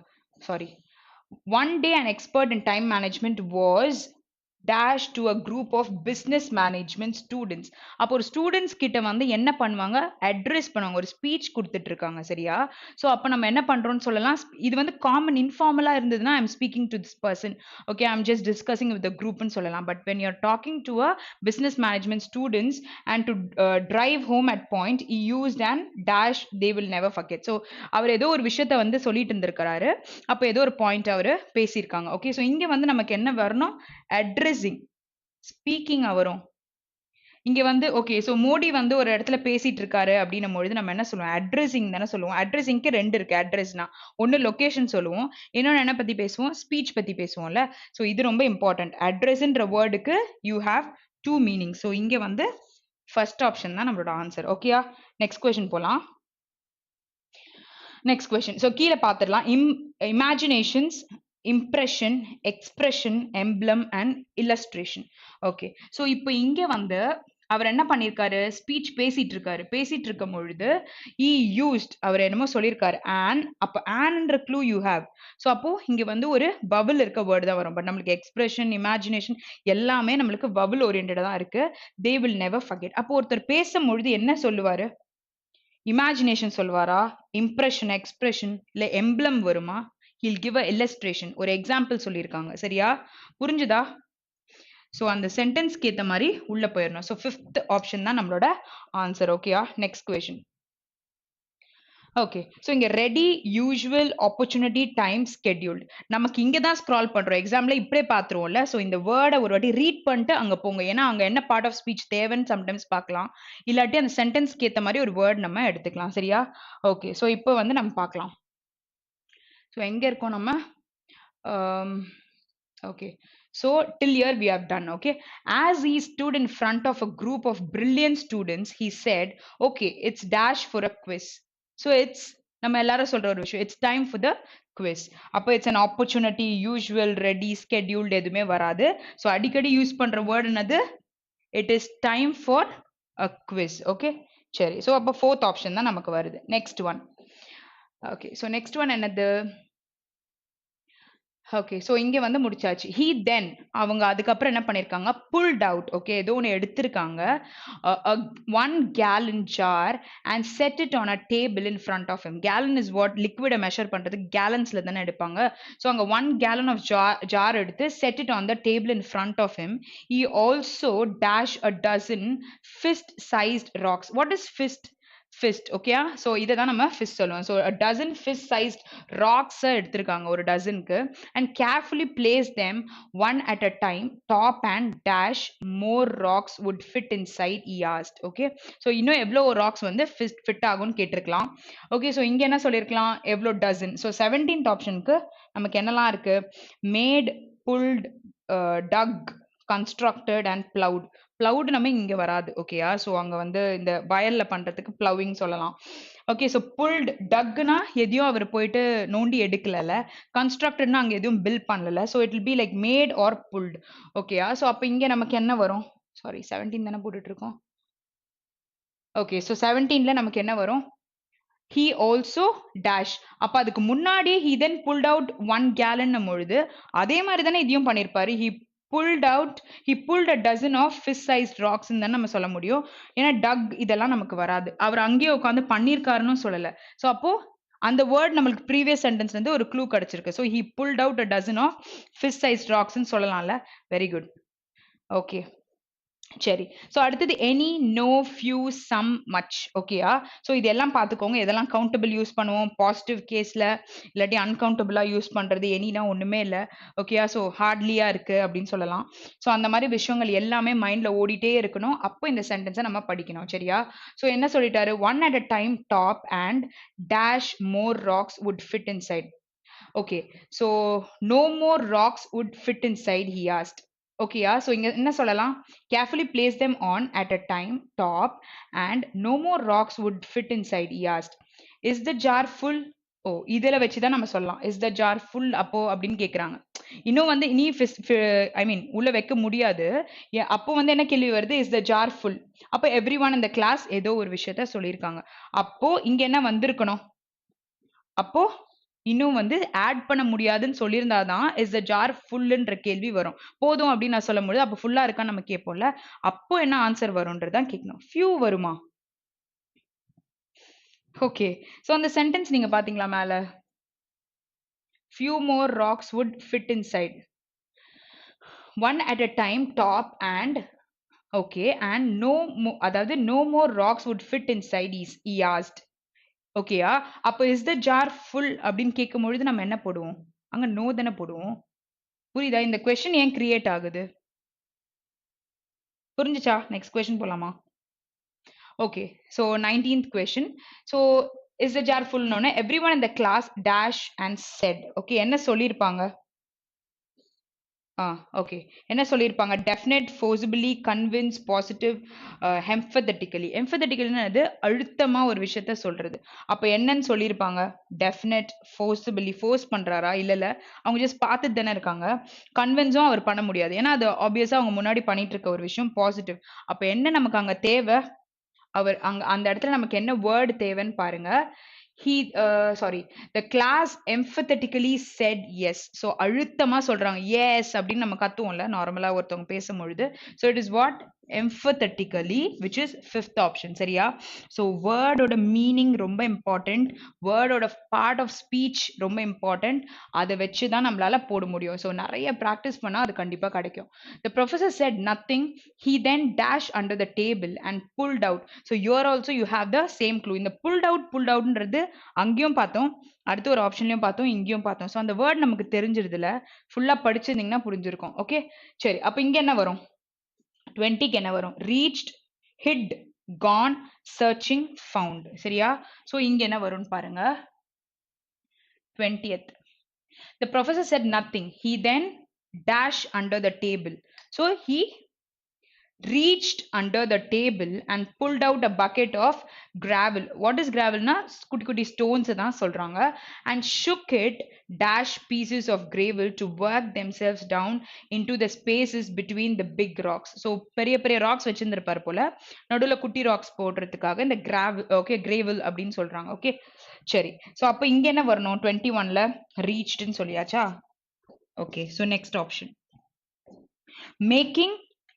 Sorry. One day an expert in time management was dash to a group of business management students. அப்போ ஒரு ஸ்டூடெண்ட்ஸ் கிட்ட வந்து என்ன பண்ணுவாங்க? அட்ரஸ் பண்ணுவாங்க. ஒரு ஸ்பீச் கொடுத்துட்டு இருக்காங்க. சரியா? ஸோ அப்போ நம்ம என்ன பண்றோம்னு சொல்லலாம். இது வந்து காமன் இன்ஃபார்மலா இருந்ததுன்னா I am speaking to this person. Okay, I am just discussing with the குரூப்னு சொல்லலாம். But when you are talking to a business management students and to drive home at point used and dash they will never forget. So அவர் ஏதோ ஒரு விஷயத்த வந்து சொல்லிட்டு இருந்திருக்கிறாரு. அப்போ ஏதோ ஒரு பாயிண்ட் அவர் பேசியிருக்காங்க. ஓகே, ஸோ இங்க வந்து நமக்கு என்ன வரணும்? அட்ரஸிங். ஸ்பீக்கிங் வரும். இங்க வந்து ஓகே. சோ மோடி வந்து ஒரு இடத்துல பேசிட்டு இருக்காரு அப்படின்னும் பொழுது நம்ம என்ன சொல்லுவோம்? அட்ரஸிங் தானே சொல்லுவோம். அட்ரஸிங்க்கு 2 இருக்கு. அட்ரஸ்னா ஒண்ணு லொகேஷன் சொல்லுவோம். இன்னொன்னு என்ன பத்தி பேசுவோம்? ஸ்பீச் பத்தி பேசுவோம்ல. சோ இது ரொம்ப இம்பார்ட்டன்ட். அட்ரஸ்ன்ற வேர்டுக்கு யூ ஹேவ் 2 மீனிங். சோ இங்க வந்து ஃபர்ஸ்ட் ஆப்ஷன் தான் நம்மளோட ஆன்சர். ஓகேயா? நெக்ஸ்ட் கொஸ்டின் போலாம். Next question. ஸோ கீழே பார்த்துடலாம். Imaginations, impression, expression, emblem and illustration. Okay. So இப்போ இங்க வந்து அவர் என்ன பண்ணியிருக்காரு? ஸ்பீச் பேசிட்டு இருக்காரு. பேசிட்டு இருக்கும் பொழுது அவர் என்னமோ சொல்லியிருக்காரு அப்ப ஆன்ன்ற க்ளூ யூ ஹேவ். ஸோ அப்போ இங்க வந்து ஒரு பபிள் இருக்க வேர்டு தான் வரும். பட் நம்மளுக்கு எக்ஸ்பிரஷன், இமேஜினேஷன் எல்லாமே நம்மளுக்கு பபிள் ஓரியன்டா தான் இருக்கு. They will never forget. அப்போ ஒருத்தர் பேசும்பொழுது என்ன சொல்லுவாரு? இமேஜினேஷன் சொல்வாரா? இம்ப்ரெஷன், எக்ஸ்பிரஷன் இல்ல எம்ப்ளம் வருமா? He'll give a illustration. ஒரு எக்ஸாம்பிள் சொல்லியிருக்காங்க. சரியா? புரிஞ்சுதா? ஸோ அந்த சென்டென்ஸ்க்கு ஏத்த மாதிரி உள்ள போயிடணும். ஸோ 5th ஆப்ஷன் தான் நம்மளோட ஆன்சர். ஓகேயா? Next question. ஓகே. ஸோ இங்க ரெடி, யூசுவல், ஆப்பர்ச்சுனிட்டி, டைம், ஸ்கெட்யூல்ட். நமக்கு இங்க தான் ஸ்க்ரால் பண்றோம். எக்ஸாம்ல இப்படியே பார்த்துருவோம்ல. ஸோ இந்த வேர்டை ஒரு வாட்டி ரீட் பண்ணிட்டு அங்க போங்க. ஏன்னா அங்க என்ன பார்ட் ஆஃப் ஸ்பீச் தேவைன்னு சம்டைம்ஸ் பார்க்கலாம். இல்லாட்டி அந்த சென்டென்ஸ்க்கு ஏத்த மாதிரி ஒரு வேர்ட் நம்ம எடுத்துக்கலாம். சரியா? ஓகே. ஸோ இப்போ வந்து நம்ம பார்க்கலாம். ஸோ எங்க இருக்கோம் நம்ம? Okay, so till here we have done. Okay, as he stood in front of a group of brilliant students, he said, okay, it's dash for a quiz. So it's நம்ம எல்லாரும் சொல்ற ஒரு விஷயம், it's time for the quiz. அப்போ it's an opportunity, usual, ready, scheduled எதுவுமே வராது. So அடிக்கடி use பண்ற வேர்ட் என்னது? It is time for a quiz. Okay, சரி. So அப்போ 4th ஆப்ஷன் தான் நமக்கு வருது. Next one. Okay, so next one என்னது? ஓகே. ஸோ இங்க வந்து முடிச்சாச்சு. ஹி தென் அவங்க அதுக்கப்புறம் என்ன பண்ணியிருக்காங்க? Pulled out. ஓகே. ஏதோ ஒன்று எடுத்திருக்காங்க. 1 gallon jar and set it on a table in front of him. Gallon is what? லிக்விடை மெஷர் பண்றதுக்கு கேலன்ஸ்ல தானே எடுப்பாங்க. ஸோ அங்க 1 gallon ஆஃப் ஜார் எடுத்து set it on the table in front of him. He also dash a dozen fist sized rocks. What is fist? Fist. ஓகேயா? So இதை தான் நம்ம ஃபிஸ்ட் சொல்லுவோம். ஸோ டசன் ஃபிஸ்ட் சைஸ்ட் ராக்ஸை எடுத்திருக்காங்க ஒரு டசனுக்கு. And carefully place them one at a time top and dash more rocks would fit inside he asked. Okay. So இன்னும் எவ்வளோ ராக்ஸ் வந்து ஃபிட் ஆகும்னு கேட்டிருக்கலாம். ஓகே. ஸோ இங்கே என்ன சொல்லியிருக்கலாம்? எவ்வளோ டசன். ஸோ 17th ஆப்ஷனுக்கு நமக்கு என்னெல்லாம் இருக்கு? Made, pulled, dug, constructed and ploughed. Ploughed நம்ம இங்க வராது. ஓகேயா? ஸோ அங்க வந்து இந்த வயல்ல பண்றதுக்கு பிளவிங் சொல்லலாம். ஓகே. ஸோ புல்ட், டக்னா எதையும் அவர் போயிட்டு நோண்டி எடுக்கல. கன்ஸ்ட்ரக்டட்னா அங்க எதுவும் பில்ட் பண்ணல. So it will be like made or built. ஓகேயா? ஸோ அப்ப இங்க நமக்கு என்ன வரும்? சாரி, 17 தானே போட்டுட்டு இருக்கோம். ஓகே. ஸோ 17ல நமக்கு என்ன வரும்? he also dash. அப்ப அதுக்கு முன்னாடி he then pulled out 1 gallon பொழுது அதே மாதிரி தானே இதையும் பண்ணிருப்பாரு. he pulled a dozen of fish sized rocks ன்னு நம்ம சொல்ல முடியும். ஏன்னா டக் இதெல்லாம் நமக்கு வராது. அவர் அங்கேயே உட்காந்து பண்ணிருக்காருன்னு சொல்லல. சோ அப்போ அந்த வேர்ட் நம்மளுக்கு ப்ரீவியஸ் சென்டென்ஸ்ல இருந்து ஒரு க்ளூ கிடைச்சிருக்கு. So he pulled out a dozen of fish sized rocks ன்னு சொல்லலாம்ல. Very good. ஓகே. சரி. ஸோ அடுத்தது any, no, few, some, much. ஓகேயா? ஸோ இதெல்லாம் பார்த்துக்கோங்க. இதெல்லாம் கவுண்டபிள் யூஸ் பண்ணுவோம் பாசிட்டிவ் கேஸ்ல, இல்லாட்டி அன்கவுண்டபிளா யூஸ் பண்றது. எனினா ஒண்ணுமே இல்லை. ஓகேயா? ஸோ ஹார்ட்லியா இருக்கு அப்படின்னு சொல்லலாம். ஸோ அந்த மாதிரி விஷயங்கள் எல்லாமே மைண்ட்ல ஓடிட்டே இருக்கணும். அப்போ இந்த சென்டென்ஸை நம்ம படிக்கணும். சரியா? ஸோ என்ன சொல்லிட்டாரு? 1 at a time top and dash more rocks would fit inside. Okay. So no more rocks would fit inside he asked. ஓகேயா? ஸோ இங்க என்ன சொல்லலாம்? Carefully place them on at a time top and no more rocks would fit inside he asked. Is the jar full? Oh, இதுல வச்சுதான் நம்ம சொல்லலாம். Is the jar full அப்போ அப்படின்னு கேக்குறாங்க. இன்னும் வந்து இனி ஐ மீன் உள்ள வைக்க முடியாது. அப்போ வந்து என்ன கேள்வி வருது? Is the jar full. அப்போ எவ்ரி ஒன் இந்த கிளாஸ் ஏதோ ஒரு விஷயத்த சொல்லியிருக்காங்க. அப்போ இங்க என்ன வந்திருக்கணும்? அப்போ இன்னும் வந்து ஆட் பண்ண முடியாதுன்னு சொல்லியிருந்தாதான் இஸ் த ஜார் ஃபுல்லுன்ற கேள்வி வரும். போதும் அப்படின்னு நான் சொல்லும் போது அப்போ ஃபுல்லா இருக்கான்னு நம்ம கேட்போம்ல. அப்போ என்ன ஆன்சர் வரும்ன்றதான் கேட்கணும். ஃபியூ வருமா? ஓகே. ஸோ அந்த சென்டென்ஸ் நீங்க பாத்தீங்களா மேல? few more rocks would fit inside. One at a time top and okay and no more, அதாவது no more rocks would fit inside he asked. ஓகேயா? அப்போ இஸ் த ஜார் ஃபுல் அப்படின்னு கேட்கும் பொழுது நம்ம என்ன போடுவோம்? அங்க நோ தானே போடுவோம். புரியுதா? இந்த கொஸ்டின் ஏன் கிரியேட் ஆகுது? புரிஞ்சுச்சா? நெக்ஸ்ட் கொஸ்டின் போலாமா? Okay. So 19th question. So is the jar full னோனே everyone in the class dash and said. Okay, என்ன சொல்லியிருப்பாங்க? ஓகே. என்ன சொல்லியிருப்பாங்க? Definite, forcibly, convince, positive, emphatically. எம்பதட்டிக்கலின்னா அது அழுத்தமா ஒரு விஷயத்த சொல்றது. அப்ப என்னன்னு சொல்லியிருப்பாங்க? டெஃபினட், ஃபோர்ஸிபிலி, ஃபோர்ஸ் பண்றாரா? இல்ல. அவங்க ஜஸ்ட் பார்த்துட்டு தானே இருக்காங்க. கன்வின்ஸும் அவர் பண்ண முடியாது. ஏன்னா அது ஆப்வியஸா அவங்க முன்னாடி பண்ணிட்டு இருக்க ஒரு விஷயம் பாசிட்டிவ். அப்ப என்ன நமக்கு அங்க தேவை? அவர் அந்த இடத்துல நமக்கு என்ன வேர்ட் தேவைன்னு பாருங்க. he sorry, the class emphatically said yes. So அழுத்தமா சொல்றாங்க yes அப்படின்னு நம்ம கத்துவோம்ல நார்மலா ஒருத்தவங்க பேசும்பொழுது. So it is what? Emphatically, which is fifth option. சரியா? So word ஓட meaning ரொம்ப important, word ஓட part of speech ரொம்ப important. அதை வச்சு தான் நம்மளால போட முடியும். So நிறைய practice பண்ணா அது கண்டிப்பா கிடைக்கும். The professor said nothing. He then dashed under the table and pulled out. So here also you have the same clue. இந்த pulled outன்றது அங்கேயும் பார்த்தோம், அடுத்து ஒரு ஆப்ஷன்லயும் பார்த்தோம், இங்கேயும் பார்த்தோம். ஸோ அந்த வேர்ட் நமக்கு தெரிஞ்சிருதுல, ஃபுல்லா படிச்சிருந்தீங்கன்னா புரிஞ்சிருக்கும். ஓகே, சரி. அப்ப இங்க என்ன வரும்? 20க்கு என்ன வரும்? Reached, hit, gone, searching, found. சரியா? ஸோ இங்க என்ன வரும்னு பாருங்க. 20th. The professor said nothing. He then dashed under the table. So he reached under the table and pulled out a bucket of gravel. What is gravel na? குட்டி குட்டி stones தான் சொல்றாங்க. And shook it, dash pieces of gravel to work themselves down into the spaces between the big rocks. So பெரிய பெரிய rocks வச்சிருந்திருப்பார் போல, நடுவுல குட்டி rocks போடுறதுக்காக இந்த gravel, okay, gravel அப்படின்னு சொல்றாங்க. ஓகே, சரி. ஸோ அப்போ இங்க என்ன வரணும்? 21ல reached சொல்லியாச்சா? Okay, so next option making,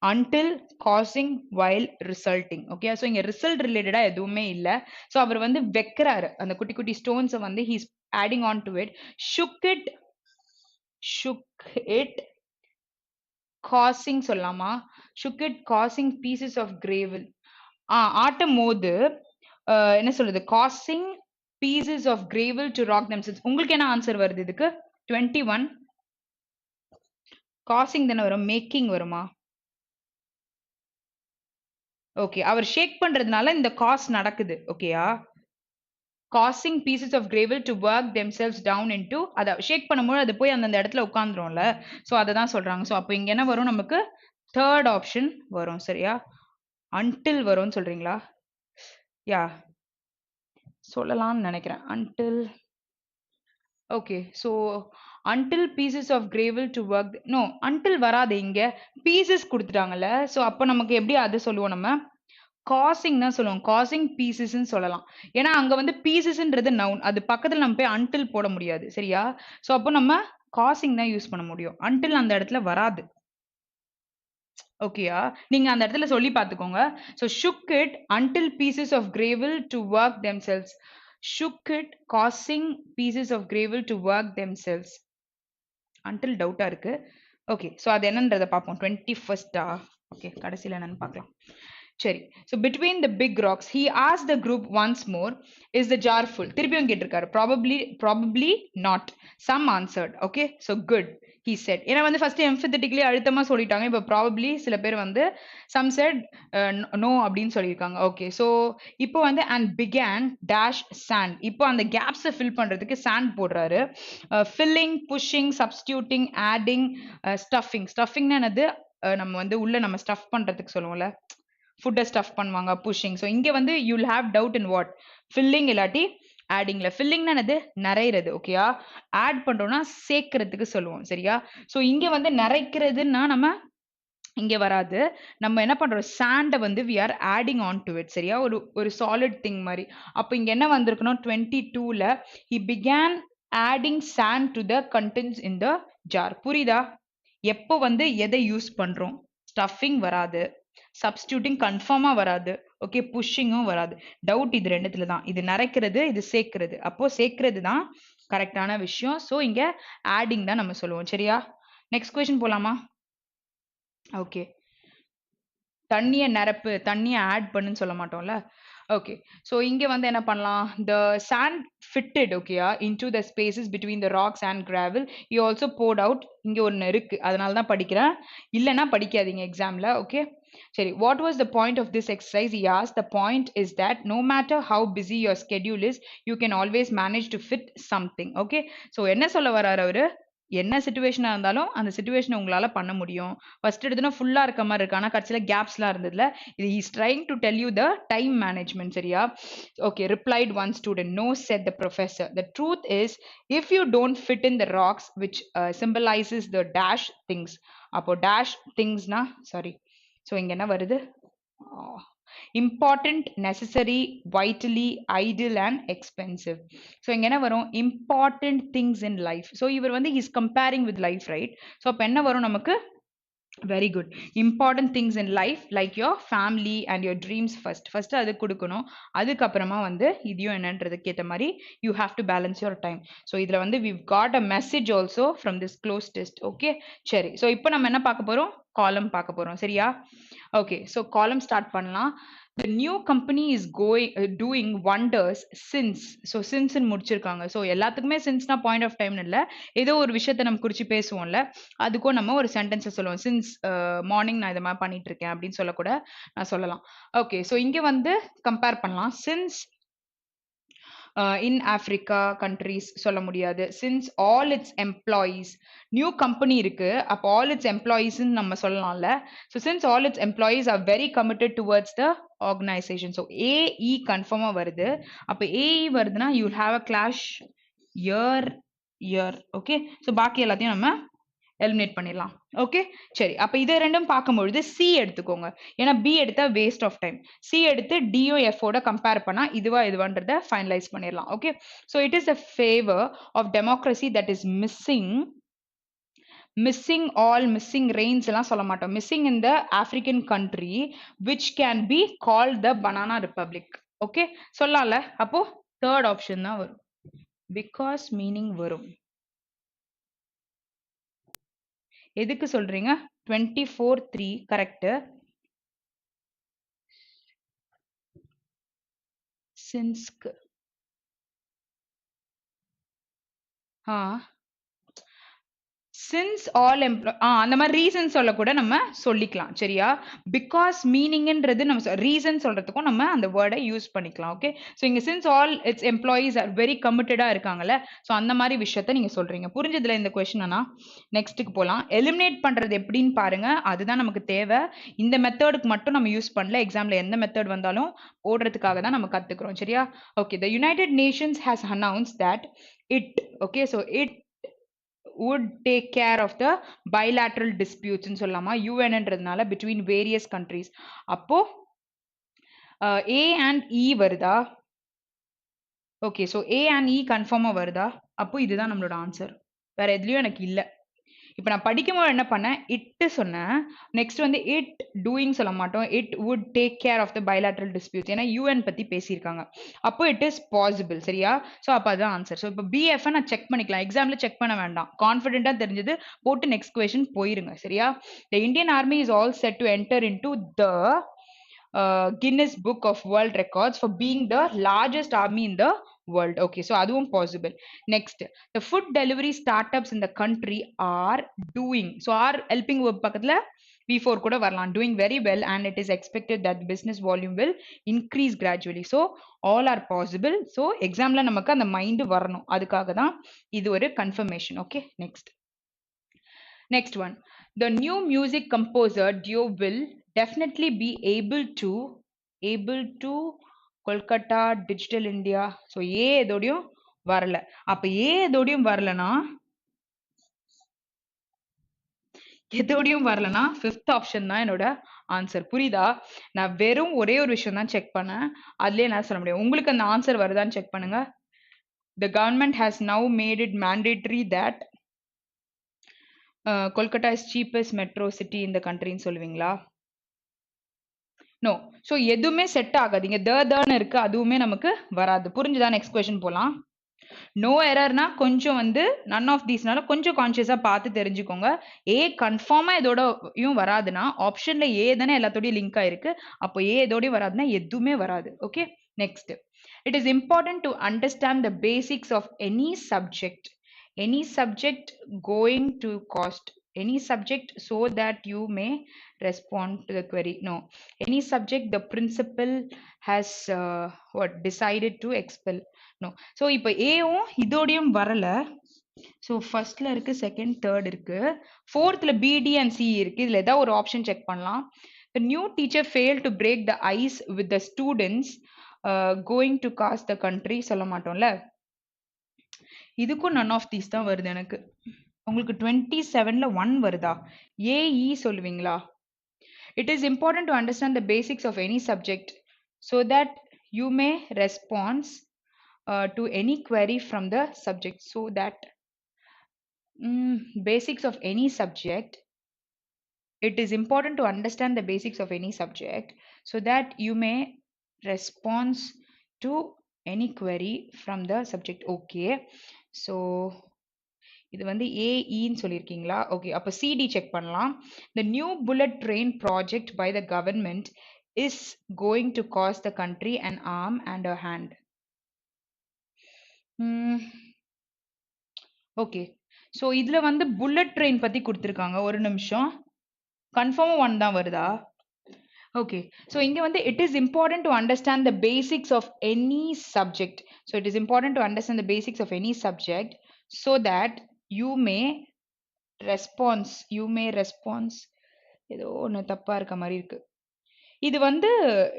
until, causing, while, resulting. Okay, so இங்க ரிசல்ட் ரிலேட்டடா எதுவுமே இல்ல. ஸோ அவர் வந்து வைக்கிறாரு அந்த குட்டி குட்டி ஸ்டோன்ஸை வந்து he's adding on to it. shook it causing சொல்லலாமா? shook it causing pieces of gravel. ஆட்டும் போது என்ன சொல்றது? causing pieces of gravel to rock themselves. உங்களுக்கு என்ன ஆன்சர் வருது இதுக்கு? 21 causing தானே வரும், மேக்கிங் வருமா? ஓகே, அவர் ஷேக் பண்றதுனால இந்த காஸ் நடக்குது. ஓகேயா? causing pieces of gravel to work themselves down into, அத ஷேக் பண்ணும்போது அது போய் அந்த இடத்துல உட்கார்ந்துரும்ல. சோ அத தான் சொல்றாங்க. சோ அப்போ இங்க என்ன வரும் நமக்கு? தேர்ட் ஆப்ஷன் வரும். சரியா? until வரும்னு சொல்றீங்களா? யா, சொல்லலாம்னு நினைக்கிறேன். until. Okay, so until pieces of gravel to work. No, until வராது, இங்க pieces கொடுத்துட்டாங்கல்ல. சோ அப்போ நமக்கு எப்படி அது சொல்லுவோம்? நம்ம காசிங் தான் சொல்லுவோம். காசிங் பீசஸ்ன்னு சொல்லலாம். ஏன்னா அங்க வந்து பீசஸ்ன்றது நவுன், அது பக்கத்துல நம்ம போய் அன்டில் போட முடியாது. சரியா? சோ அப்போ நம்ம காசிங் தான் யூஸ் பண்ண முடியும். அன்டில் அந்த இடத்துல வராது. ஓகேயா? நீங்க அந்த இடத்துல சொல்லி பார்த்துக்கோங்க. So shook it until pieces of gravel to work themselves. shook it causing pieces of gravel to work themselves. until டவுட்டா இருக்கு. ஓகே, ஸோ அது என்னன்றதை பார்ப்போம். 21st. ஓகே, கடைசியில் என்னன்னு பார்க்கலாம். சரி. So between the big rocks, he asked the group once more, is the jar full? திருப்பியும் கேட்டிருக்காரு. Probably not. Some answered. Okay, so good, he said. ஏன்னா வந்து first emphatically அழுத்தமா சொல்லிட்டாங்க. இப்போ probably சில பேர் வந்து some said no அப்படின்னு சொல்லியிருக்காங்க. ஓகே, so இப்போ வந்து and began dash sand. இப்போ அந்த கேப்ஸை fill பண்றதுக்கு sand போடுறாரு. filling, pushing, substituting, adding, stuffing. stuffingனா என்னது? நம்ம வந்து உள்ள நம்ம ஸ்டஃப் பண்றதுக்கு சொல்லுவோம்ல, ஃபுட்டை ஸ்டஃப் பண்ணுவாங்க, புஷிங். ஸோ இங்கே வந்து you will have doubt in what? Filling இல்லாட்டி ஆடிங்ல. ஃபில்லிங்னா என்னது? நிறையிறது. ஓகேயா? ஆட் பண்றோம்னா சேர்க்கறதுக்கு சொல்லுவோம். சரியா? ஸோ இங்க வந்து நிறைக்கிறதுன்னா நம்ம இங்க வராது. நம்ம என்ன பண்றோம்? சாண்டை வந்து we are adding on to it. சரியா? ஒரு சாலிட் திங் மாதிரி. அப்போ இங்க என்ன வந்திருக்கணும்? 22ல he began adding sand to the contents in the jar. புரியுதா? எப்போ வந்து எதை யூஸ் பண்றோம்? ஸ்டஃபிங் வராது, சப்ஸ்டியூட்டிங் கன்ஃபார்மா வராது, ஓகே, புஷிங்கும் வராது. டவுட் இது ரெண்டுத்துல தான். இது நிறைக்கிறது, இது சேர்க்கிறது. அப்போ சேர்க்கிறது தான் கரெக்டான விஷயம். ஸோ இங்க ஆடிங் தான் நம்ம சொல்லுவோம். சரியா? நெக்ஸ்ட் கொஸ்டின் போலாமா? ஓகே, தண்ணியை நிரப்பு, தண்ணியை ஆட் பண்ணுன்னு சொல்ல மாட்டோம்ல. ஓகே. ஸோ இங்க வந்து என்ன பண்ணலாம்? The sand fitted ஓகேயா into the spaces between the rocks and gravel. You also poured out. இங்க ஒண்ணு இருக்கு. அதனால தான் படிக்கிறேன். இல்லன்னா படிக்காதீங்க எக்ஸாம்ல. ஓகே. சரி. What was the point of this exercise? He asked. The point is that no matter how busy your schedule is, you can always manage to fit something. Okay. So என்ன சொல்ல வர்றாரு அவரு? என்ன சிச்சுவேஷனா இருந்தாலும் அந்த சிச்சுவேஷனை உங்களால பண்ண முடியும். ஃபர்ஸ்ட் எடுத்தோன்னா ஃபுல்லா இருக்க மாதிரி இருக்கு. ஆனா கடைசியில கேப்ஸ்லாம் இருந்ததுல இது is trying to tell you the time management சரியா? Okay replied one student no said the professor the truth is if you don't fit in the rocks which symbolises the dash things. அப்போ dash திங்ஸ்னா sorry so இங்க என்ன வருது? important, necessary, vitally, ideal and expensive. So இங்க என்ன வரும்? important things in life. So இவர் வந்து he is comparing with life, right? So அப்ப என்ன வரும் நமக்கு? Very good. Important things in life like your family and your dreams first. First அது கொடுக்கணும். அதுக்கப்புறமா வந்து இதையும் என்னன்றதுக்கு ஏத்த மாதிரி you have to balance your time. So இதுல வந்து we've got a message also from this closed test. Okay. சரி. So இப்போ நம்ம என்ன பார்க்க போறோம்? காலம் பார்க்க போறோம். சரியா? Okay. So column start பண்ணலாம். The new company is doing wonders since. So since ன்னு முடிச்சிருக்காங்க. So எல்லாத்துக்குமே since னா point of time இல்ல. ஏதோ ஒரு விஷயத்தை நம்ம குறிச்சு பேசுவோம்ல. அதுக்கும் நம்ம ஒரு சென்டென்ஸை சொல்லுவோம். சின்ஸ் மார்னிங் நான் இதை மாதிரி பண்ணிட்டு இருக்கேன் அப்படின்னு சொல்லக்கூட நான் சொல்லலாம். ஓகே ஸோ இங்கே வந்து கம்பேர் பண்ணலாம். சின்ஸ் இன் ஆஃப்ரிக்கா கண்ட்ரீஸ் சொல்ல முடியாது. Since all its employees new company இருக்கு அப்போ ஆல் இட்ஸ் எம்ப்ளாயீஸ்ன்னு நம்ம சொல்லலாம்ல. So since all its employees are very committed towards the organisation. So AE கன்ஃபார்மா வருது. அப்போ ஏஇ வருதுன்னா you have a clash here here. Okay so பாக்கி எல்லாத்தையும் நம்ம எலிமினேட் பண்ணிடலாம். ஓகே சரி அப்ப இதை ரெண்டும் பார்க்கும்பொழுது சி எடுத்துக்கோங்க. ஏன்னா பி எடுத்தா வேஸ்ட் ஆஃப் டைம். சி எடுத்து டிஓஎஃப் ஓட கம்பேர் பண்ணா இதுவான்றத ஃபைனலைஸ் பண்ணிடலாம். Okay so it is a favour of democracy that is missing all missing reins எல்லாம் சொல்ல மாட்டோம். Missing in the African country which can be called the banana republic. Okay சொல்லலாம்ல. அப்போ தேர்ட் ஆப்ஷன் தான் வரும். பிகாஸ் மீனிங் வரும். எதுக்கு சொல்றீங்க? 24(3) கரெக்ட். சின்ஸ்க்கு சின்ஸ் ஆல் அந்த மாதிரி ரீசன் சொல்ல கூட நம்ம சொல்லிக்கலாம் சரியா? பிகாஸ் மீனிங்ன்றது நம்ம ரீசன் சொல்றதுக்கும் நம்ம அந்த வேர்டை யூஸ் பண்ணிக்கலாம். ஓகே ஸோ இங்க since all its employees are very கமிட்டடா இருக்காங்கல்ல ஸோ அந்த மாதிரி விஷயத்த நீங்க சொல்றீங்க. புரிஞ்சதுல இந்த கொஸ்டினா? நெக்ஸ்ட்டுக்கு போகலாம். எலிமினேட் பண்றது எப்படின்னு பாருங்க. அதுதான் நமக்கு தேவை. இந்த மெத்தடுக்கு மட்டும் நம்ம யூஸ் பண்ணல. எக்ஸாம்ல எந்த மெத்தட் வந்தாலும் ஓடுறதுக்காக தான் நம்ம கத்துக்கிறோம் சரியா? Okay the United Nations has announced that it okay so it would take care of the bilateral disputes ன்னு சொல்லலாமா? யூஎன்ன்றதுனால between various countries. அப்போ A and E வருதா? Okay so A and E கன்ஃபார்மா வருதா? அப்போ இதுதான் நம்மளோட ஆன்சர். வேற எதுலயும் எனக்கு இல்லை. இப்போ நான் படிக்கும்போது என்ன பண்ணேன்? இட்டு சொன்னேன். நெக்ஸ்ட் வந்து இட் டூயிங் சொல்ல மாட்டோம். It would take care of the bilateral disputes. ஏன்னா யூஎன் பத்தி பேசியிருக்காங்க. அப்போ இட் இஸ் பாசிபிள் சரியா? ஸோ அப்போ அதுதான் ஆன்சர். ஸோ இப்போ பிஎஃப் நான் செக் பண்ணிக்கலாம். எக்ஸாம்ல செக் பண்ண வேண்டாம். கான்ஃபிடென்ட்டா தெரிஞ்சது போட்டு நெக்ஸ்ட் கொஸ்டின் போயிருங்க சரியா? The Indian army is all set to enter in to the Guinness Book of World Records for being the largest army in the world. Okay, so அதுவும் possible. Next, the food delivery startups in the country are doing. So are helping verb பக்கத்துல V4 கூட வரலாம். Doing very well and it is expected that business volume will increase gradually. So all are possible. So examல நமக்கு அந்த mind வரணும். அதுக்காக தான் இது ஒரு confirmation. Okay, next one. The new music composer duo will definitely be able to Kolkata Digital India. So ஏ எதோடையும் வரல. அப்ப ஏ எதோடையும் வரலனா ஃபிஃப்த் ஆப்ஷன் தான் என்னோட ஆன்சர். புரியுதா? நான் வெறும் ஒரே ஒரு விஷயம் தான் செக் பண்ணேன். அதுலயே நான் சொல்ல முடியும். உங்களுக்கு அந்த ஆன்சர் வருதான்னு செக் பண்ணுங்க. The government has now made it mandatory that Kolkata is cheapest metro city in the country ன்னு சொல்லுவீங்களா? நோ. ஸோ எதுவுமே செட் ஆகாது. இங்க தன்னு இருக்கு அதுவுமே நமக்கு வராது. புரிஞ்சுதா? நெக்ஸ்ட் கொஸ்டின் போலாம். நோ எரர்னா கொஞ்சம் வந்து நன் ஆஃப் தீஸ்னால கொஞ்சம் கான்ஷியஸா பார்த்து தெரிஞ்சுக்கோங்க. ஏ கன்ஃபார்மா இதோடயும் வராதுன்னா ஆப்ஷன்ல ஏ தானே எல்லாத்தோடயும் லிங்க் ஆயிருக்கு. அப்போ ஏ இதோடயும் வராதுன்னா எதுவுமே வராது. Okay, next. It is important to understand the basics of any subject. Any subject going to cost any subject so that you may respond to the query. No, any subject the principal has what decided to expel. No. So இப்போ ஏவும் இதோடையும் வரல. So ஃபர்ஸ்ட்ல இருக்கு, second, third இருக்கு, ஃபோர்த்ல பிடி and C இருக்கு. இதுல ஏதாவது ஒரு ஆப்ஷன் செக் பண்ணலாம். The new teacher failed to break the ice with the students going to cost the country. சொல்ல மாட்டோம்ல. இதுக்கும் none of these தான் வருது எனக்கு. உங்களுக்கு 27ல 1 வருதா? ஏஇ சொல்லுவீங்களா? It is important to understand the basics of any subject so that you may respond to any query from the subject. So that basics of any subject, it is important to understand the basics of any subject so that you may respond to any query from the subject. Okay, so இது வந்து ஏஇன்னு சொல்லியிருக்கீங்களா? Okay, அப்போ CD check பண்ணலாம். The new bullet train project by the government is going to cost the country an arm and a hand. Okay, so இதுல வந்து bullet train பத்தி கொடுத்துருக்காங்க. ஒரு நிமிஷம், கன்ஃபார்மா 1 தான் வருதா? ஓகே, ஸோ இங்க வந்து it is important to understand the basics of any subject. So it is important to understand the basics of any subject so that you may response. ஏதோ ஒன்று தப்பா இருக்க மாதிரி இருக்கு. இது வந்து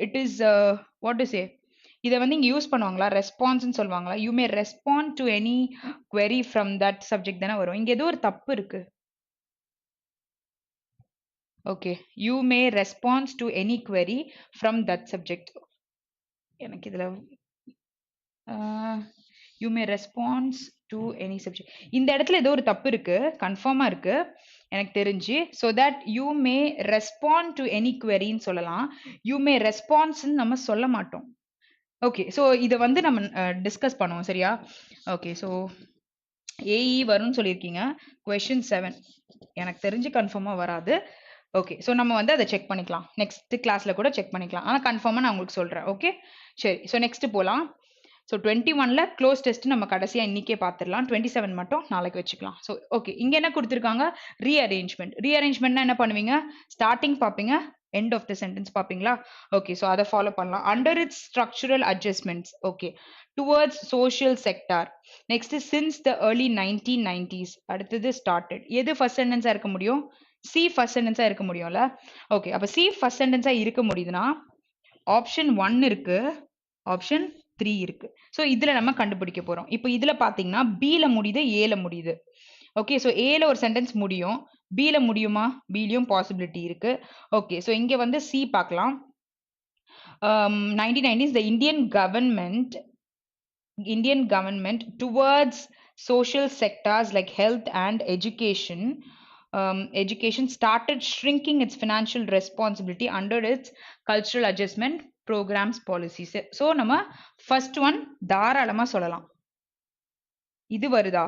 it is what to say, இதை வந்து இங்க யூஸ் பண்ணுவாங்களா? ரெஸ்பான்ஸ்ன்னு சொல்லுவாங்களா? You may respond to any query from that subject தானே வரும். இங்க ஏதோ ஒரு தப்பு இருக்கு. Okay, you may response to any query from that subject. எனக்கு இதுல you may response to any subject, இந்த இடத்துல ஏதோ ஒரு தப்பு இருக்கு, கன்ஃபார்மா இருக்கு எனக்கு தெரிஞ்சு. So that you may respond to any queryன்னு சொல்லலாம். யூ மே ரெஸ்பான்ஸ்ன்னு நம்ம சொல்ல மாட்டோம். ஓகே, ஸோ இதை வந்து நம்ம டிஸ்கஸ் பண்ணுவோம், சரியா? ஓகே, ஸோ ஏஇ வரும்னு சொல்லியிருக்கீங்க. கொஸ்டின் 7 எனக்கு தெரிஞ்சு கன்ஃபார்மா வராது. ஓகே, ஸோ நம்ம வந்து அதை செக் பண்ணிக்கலாம், நெக்ஸ்ட் கிளாஸ்ல கூட செக் பண்ணிக்கலாம். ஆனால் கன்ஃபார்மா நான் உங்களுக்கு சொல்றேன். ஓகே, சரி. ஸோ நெக்ஸ்ட் போகலாம். ஸோ 21ல க்ளோஸ் டெஸ்ட் நம்ம கடைசியாக இன்னைக்கே பார்த்துடலாம். 27 மட்டும் நாளைக்கு வச்சுக்கலாம். ஸோ ஓகே, இங்கே என்ன கொடுத்துருக்காங்க? ரீஅரேஞ்ச்மெண்ட்னா என்ன பண்ணுவீங்க? ஸ்டார்டிங் பார்ப்பீங்க, end of the sentence பார்ப்பீங்களா? ஓகே, ஸோ அதை ஃபாலோ பண்ணலாம். Under it's structural adjustments. Okay, towards social sector. Next since the early 1990s. அடுத்தது ஸ்டார்டட். எது ஃபர்ஸ்ட் சென்டென்ஸா இருக்க முடியும்? சி ஃபர்ஸ்ட் சென்டென்ஸா இருக்க முடியும்ல? ஓகே, அப்ப சி ஃபர்ஸ்ட் சென்டென்ஸா இருக்க முடியுதுன்னா ஆப்ஷன் 1 இருக்கு, ஆப்ஷன் 3 இருக்கு. ஸோ இதுல நம்ம கண்டுபிடிக்க போறோம். இப்போ இதுல பாத்தீங்கன்னா பில முடியுது, ஏல முடியுது. ஓகே, ஸோ ஏல ஒரு சென்டென்ஸ் முடியும், பில முடியுமா? பிலையும் பாசிபிலிட்டி இருக்கு. ஓகே, ஸோ இங்க வந்து சி பார்க்கலாம். 1990s the Indian government towards social sectors like health and education started shrinking its financial responsibility under its cultural adjustment programs policies. So நம்ம first one தாராளமா சொல்லலாம். இது வருதா?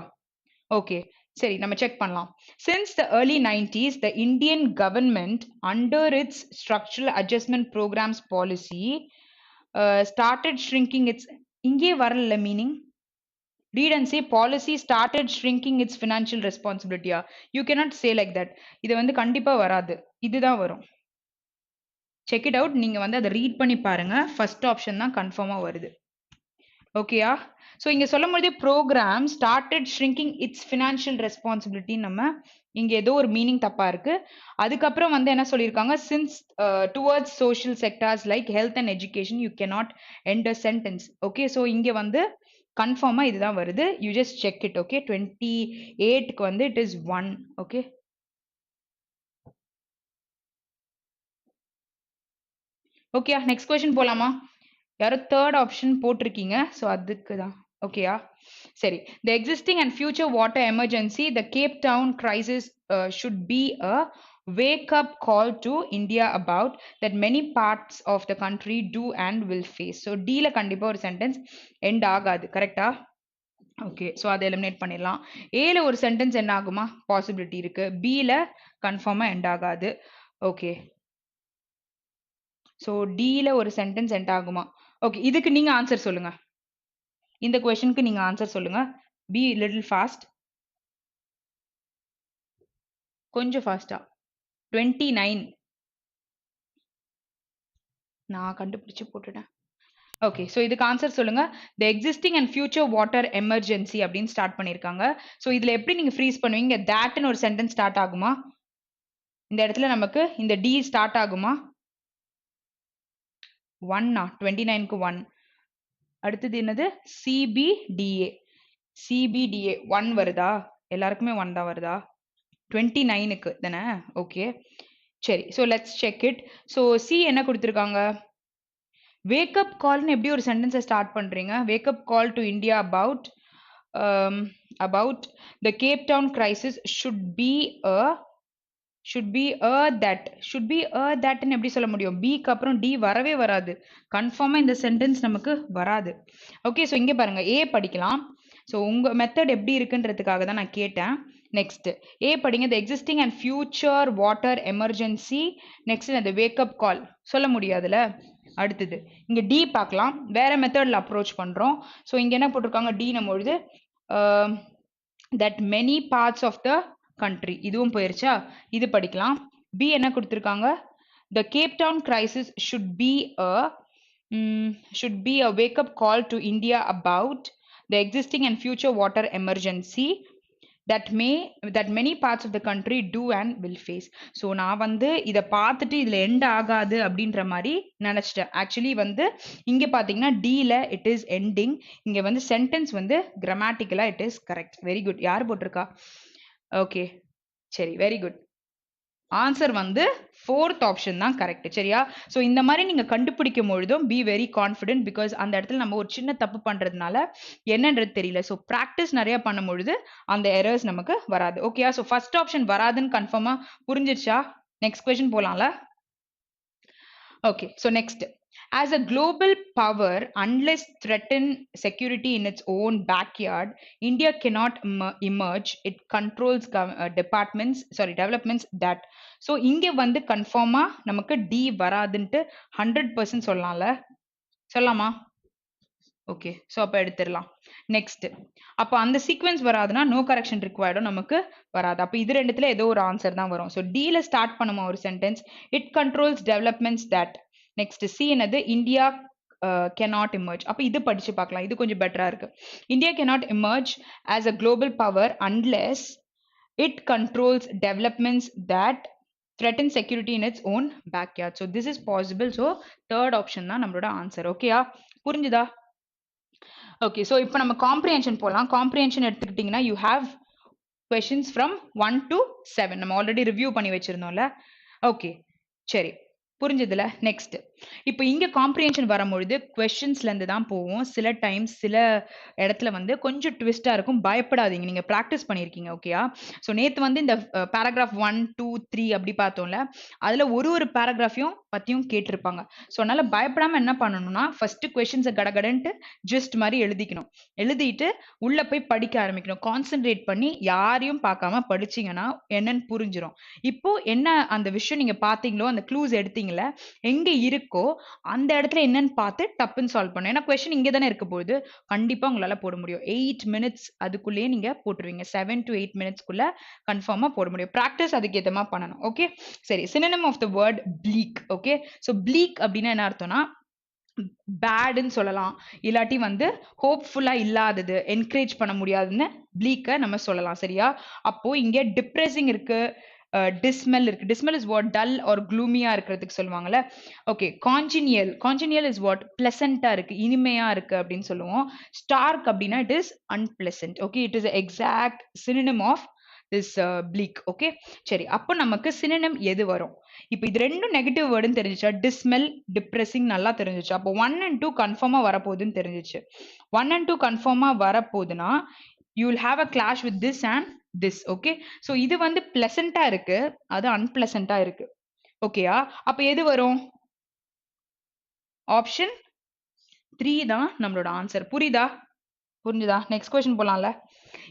ஓகே, சரி, நம்ம செக் பண்ணலாம். Since the early 90s the Indian government under its structural adjustment programs policy started shrinking its, இங்கே வரல meaning. read and say policy started shrinking its financial responsibility. You cannot say like that. இது வந்து கண்டிப்பா வராது, இதுதான் வரும். Check it out. நீங்க வந்து அதை ரீட் பண்ணி பாருங்க. ஃபர்ஸ்ட் ஆப்ஷன் தான் கன்ஃபார்மா வருது. ஓகேயா? ஸோ இங்க சொல்லும் போதே program started shrinking it's financial responsibility, நம்ம இங்க ஏதோ ஒரு மீனிங் தப்பா இருக்கு. அதுக்கப்புறம் வந்து என்ன சொல்லியிருக்காங்க? Since towards social sectors like health and education you cannot end a sentence. Okay, so இங்க வந்து கன்ஃபார்மா இதுதான் வருது. You just check it. Okay, 28க்கு வந்து இட் இஸ் 1. ஓகே, ஓகேயா? நெக்ஸ்ட் கொஸ்டின் போலாமா? யாரோ தேர்ட் ஆப்ஷன் போட்டிருக்கீங்க, ஸோ அதுக்கு தான். ஓகேயா? சரி. The existing and future water emergency, the Cape Town crisis should be a wake-up call to India about that many parts of the country do and will face. So D ல கண்டிப்பா ஒரு sentence end ஆகாது. கரெக்டா? Okay. So அத eliminate பண்ணிடலாம். ஏல ஒரு sentence என்ன ஆகுமா? பாசிபிலிட்டி இருக்கு. பில கன்ஃபார்மா எண்ட் ஆகாது. ஓகே. ஸோ டில ஒரு சென்டென்ஸ் எண்ட் ஆகுமா? ஓகே. இதுக்கு நீங்க ஆன்சர் சொல்லுங்க. இந்த கொஸ்டினுக்கு நீங்க ஆன்சர் சொல்லுங்க. Be little fast. கொஞ்சம் ஃபாஸ்ட்டா. 29 நான் கண்டுபிடிச்சு போட்டுட்டேன். ஓகே. ஸோ இதுக்கு ஆன்சர் சொல்லுங்க. The existing and future water emergency அப்படின்னு ஸ்டார்ட் பண்ணியிருக்காங்க. ஸோ இதுல எப்படி நீங்க ஃப்ரீஸ் பண்ணுவீங்க? தேட்ன்னு ஒரு சென்டென்ஸ் ஸ்டார்ட் ஆகுமா? இந்த இடத்துல நமக்கு இந்த டி ஸ்டார்ட் ஆகுமா? 1 29க்கு 1. அடுத்தது என்னது? சிபிடிஏ. சிபிடிஏ 1 வருதா? எல்லாருக்குமே 1 தான் வருதா? 29க்கு தானே? ஓகே. சரி. So let's check it. So C என்ன குடுத்துருக்காங்க? வேக் அப் கால்ன்னு எப்படி ஒரு சென்டென்ஸை ஸ்டார்ட் பண்றீங்க? Wake up call to India about about the Cape Town crisis should be a should be a thatன்னு எப்படி சொல்ல முடியும்? பிக்கு அப்புறம் டி வரவே வராது. கன்ஃபார்மா இந்த சென்டென்ஸ் நமக்கு வராது. ஓகே. ஸோ இங்க பாருங்க ஏ படிக்கலாம். ஸோ உங்க மெத்தட் எப்படி இருக்குன்றதுக்காக தான் நான் கேட்டேன். நெக்ஸ்ட் ஏ படிங்க. த existing and future water emergency. Next அந்த வேக்கப் கால் சொல்ல முடியாதுல. அடுத்தது இங்க டி பார்க்கலாம். வேற மெத்தட்ல அப்ரோச் பண்றோம். ஸோ இங்க என்ன போட்டிருக்காங்க? டி நம்மொழுது that many parts of the country இதுவும் போயிருச்சா? இது படிக்கலாம். பி என்ன கொடுத்திருக்காங்க? The Cape Town crisis should be a wake up call to India about the existing and future water emergency that many parts of the country do and will face. So நான் வந்து இதை பார்த்துட்டு இதில் end ஆகாது அப்படின்ற மாதிரி நினச்சிட்டேன். Actually வந்து இங்கே பார்த்தீங்கன்னா டியில் இட் இஸ் எண்டிங். இங்கே வந்து சென்டென்ஸ் வந்து கிராமட்டிக்கலாக it is correct. Very good. யார் போட்டிருக்கா? ஓகே. சரி, வெரி குட். ஆன்சர் வந்து ஃபோர்த் ஆப்ஷன் தான் கரெக்ட். சரியா? ஸோ இந்த மாதிரி நீங்க கண்டுபிடிக்கும் பொழுதும் பி வெரி கான்ஃபிடென்ட். பிகாஸ் அந்த இடத்துல நம்ம ஒரு சின்ன தப்பு பண்றதுனால என்னன்றது தெரியல. ஸோ ப்ராக்டிஸ் நிறைய பண்ணும் பொழுது அந்த எரர்ஸ் நமக்கு வராது. ஓகேயா? ஸோ ஃபர்ஸ்ட் ஆப்ஷன் வராதுன்னு கன்ஃபார்மா புரிஞ்சிருச்சா? நெக்ஸ்ட் கொஸ்டின் போலாம்ல. Okay. So next, as a global power, unless threaten security in its own backyard, India cannot emerge. It controls developments that. So இங்க வந்து கன்ஃபார்மா நமக்கு டி வராதுன்ட்டு 100% சொல்லலாம்ல. சொல்லலாமா? ஓகே. ஸோ அப்போ எடுத்துடலாம். நெக்ஸ்ட், அப்போ அந்த சீக்வன்ஸ் வராதுன்னா நோ கரெக்ஷன் ரிக்வயர்டும் நமக்கு வராது. அப்போ இது ரெண்டுத்துல ஏதோ ஒரு ஆன்சர் தான் வரும். ஸோ டில ஸ்டார்ட் பண்ணுமா ஒரு sentence? It controls developments that. Next C என்னது? India cannot emerge. அப்போ இது படிச்சு பார்க்கலாம். இது கொஞ்சம் பெட்டரா இருக்கு. India cannot emerge as a global power unless it controls developments that threaten security in its own backyard. So this is possible. So third option தான் நம்மளோட ஆன்சர். ஓகேயா? புரிஞ்சுதா? ஓகே. ஸோ இப்போ நம்ம காம்ப்ரிஹென்ஷன் போகலாம். காம்ப்ரிஹென்ஷன் எடுத்துக்கிட்டிங்கன்னா you have questions from 1 to 7. நம்ம already review பண்ணி வச்சிருந்தோம்ல. ஓகே. சரி, புரிஞ்சதுல. நெக்ஸ்ட், இப்போ இங்க காம்ப்ரிஹென்ஷன் வரும்பொழுது கொஸ்டின்ஸ்லேருந்து தான் போவோம். சில டைம்ஸ் சில இடத்துல வந்து கொஞ்சம் ட்விஸ்டாக இருக்கும். பயப்படாதீங்க, நீங்கள் ப்ராக்டிஸ் பண்ணியிருக்கீங்க. ஓகேயா? ஸோ நேற்று வந்து இந்த பேராகிராஃப் 1 2 3 அப்படி பார்த்தோம்ல, அதில் ஒரு பேராகிராஃபையும் பற்றியும் கேட்டிருப்பாங்க. ஸோ அதனால் பயப்படாமல் என்ன பண்ணணும்னா ஃபஸ்ட்டு கொஸ்டின்ஸை கடகடன்ட்டு ஜஸ்ட் மாதிரி எழுதிக்கணும். எழுதிட்டு உள்ளே போய் படிக்க ஆரம்பிக்கணும். கான்சென்ட்ரேட் பண்ணி யாரையும் பார்க்காம படிச்சிங்கன்னா என்னன்னு புரிஞ்சிடும். இப்போ என்ன அந்த விஷயம் நீங்கள் பார்த்தீங்களோ, அந்த க்ளூஸ் எடுத்தீங்கள எங்கே இருக்கோ அந்த இடத்துல என்னன்னு பார்த்து டப்புன்னு சால்வ் பண்ணணும். ஏன்னா கொஸ்டின் இங்கே தானே இருக்க போகுது. கண்டிப்பாக உங்களால் போட முடியும். 8 minutes அதுக்குள்ளேயே நீங்கள் போட்டுருவீங்க. 7 to 8 minutesக்குள்ள கன்ஃபார்மாக போட முடியும். ப்ராக்டிஸ் அதுக்கு ஏற்ற மாதிரி பண்ணணும். ஓகே. சரி, synonym of the word bleak. Okay. So bleak அப்படின்னா என்ன அர்த்தம்னா பேடுன்னு சொல்லலாம். இல்லாட்டி வந்து ஹோப்ஃபுல்லா இல்லாதது, என்கரேஜ் பண்ண முடியாதுன்னு bleak-அ நம்ம சொல்லலாம். சரியா? அப்போ இங்க டிப்ரெசிங் இருக்கு, டிஸ்மல் இருக்கு. Dismal is what? Dull or க்ளூமியா இருக்கிறதுக்கு சொல்லுவாங்கல்ல. ஓகே. Congenial is what? பிளசண்டா இருக்கு, இனிமையா இருக்கு அப்படின்னு சொல்லுவோம். ஸ்டார்க் அப்படின்னா it is unpleasant. Okay. It is exact synonym of this bleak. Okay. சரி, அப்போ நமக்கு சினோனிம் எது வரும்? இப்போ இது ரெண்டும் நெகட்டிவ் வேர்டுன்னு தெரிஞ்சிச்சா? டிஸ்மெல், டிப்ரெசிங் நல்லா தெரிஞ்சிச்சு. அப்போ 1 and 2 கன்ஃபார்மா வரப்போகுதுன்னு தெரிஞ்சிச்சு. 1 and 2 கன்ஃபார்மா வரப்போகுதுன்னா you will have a clash with this and this. Okay. So இது வந்து பிளசண்டா இருக்கு, அது அன்பிளசண்டா இருக்கு. ஓகேயா? அப்போ எது வரும்? ஆப்ஷன் 3 தான் நம்மளோட ஆன்சர். புரியுதா? புரிஞ்சுதா? நெக்ஸ்ட் கொஸ்டின் போலாம்ல.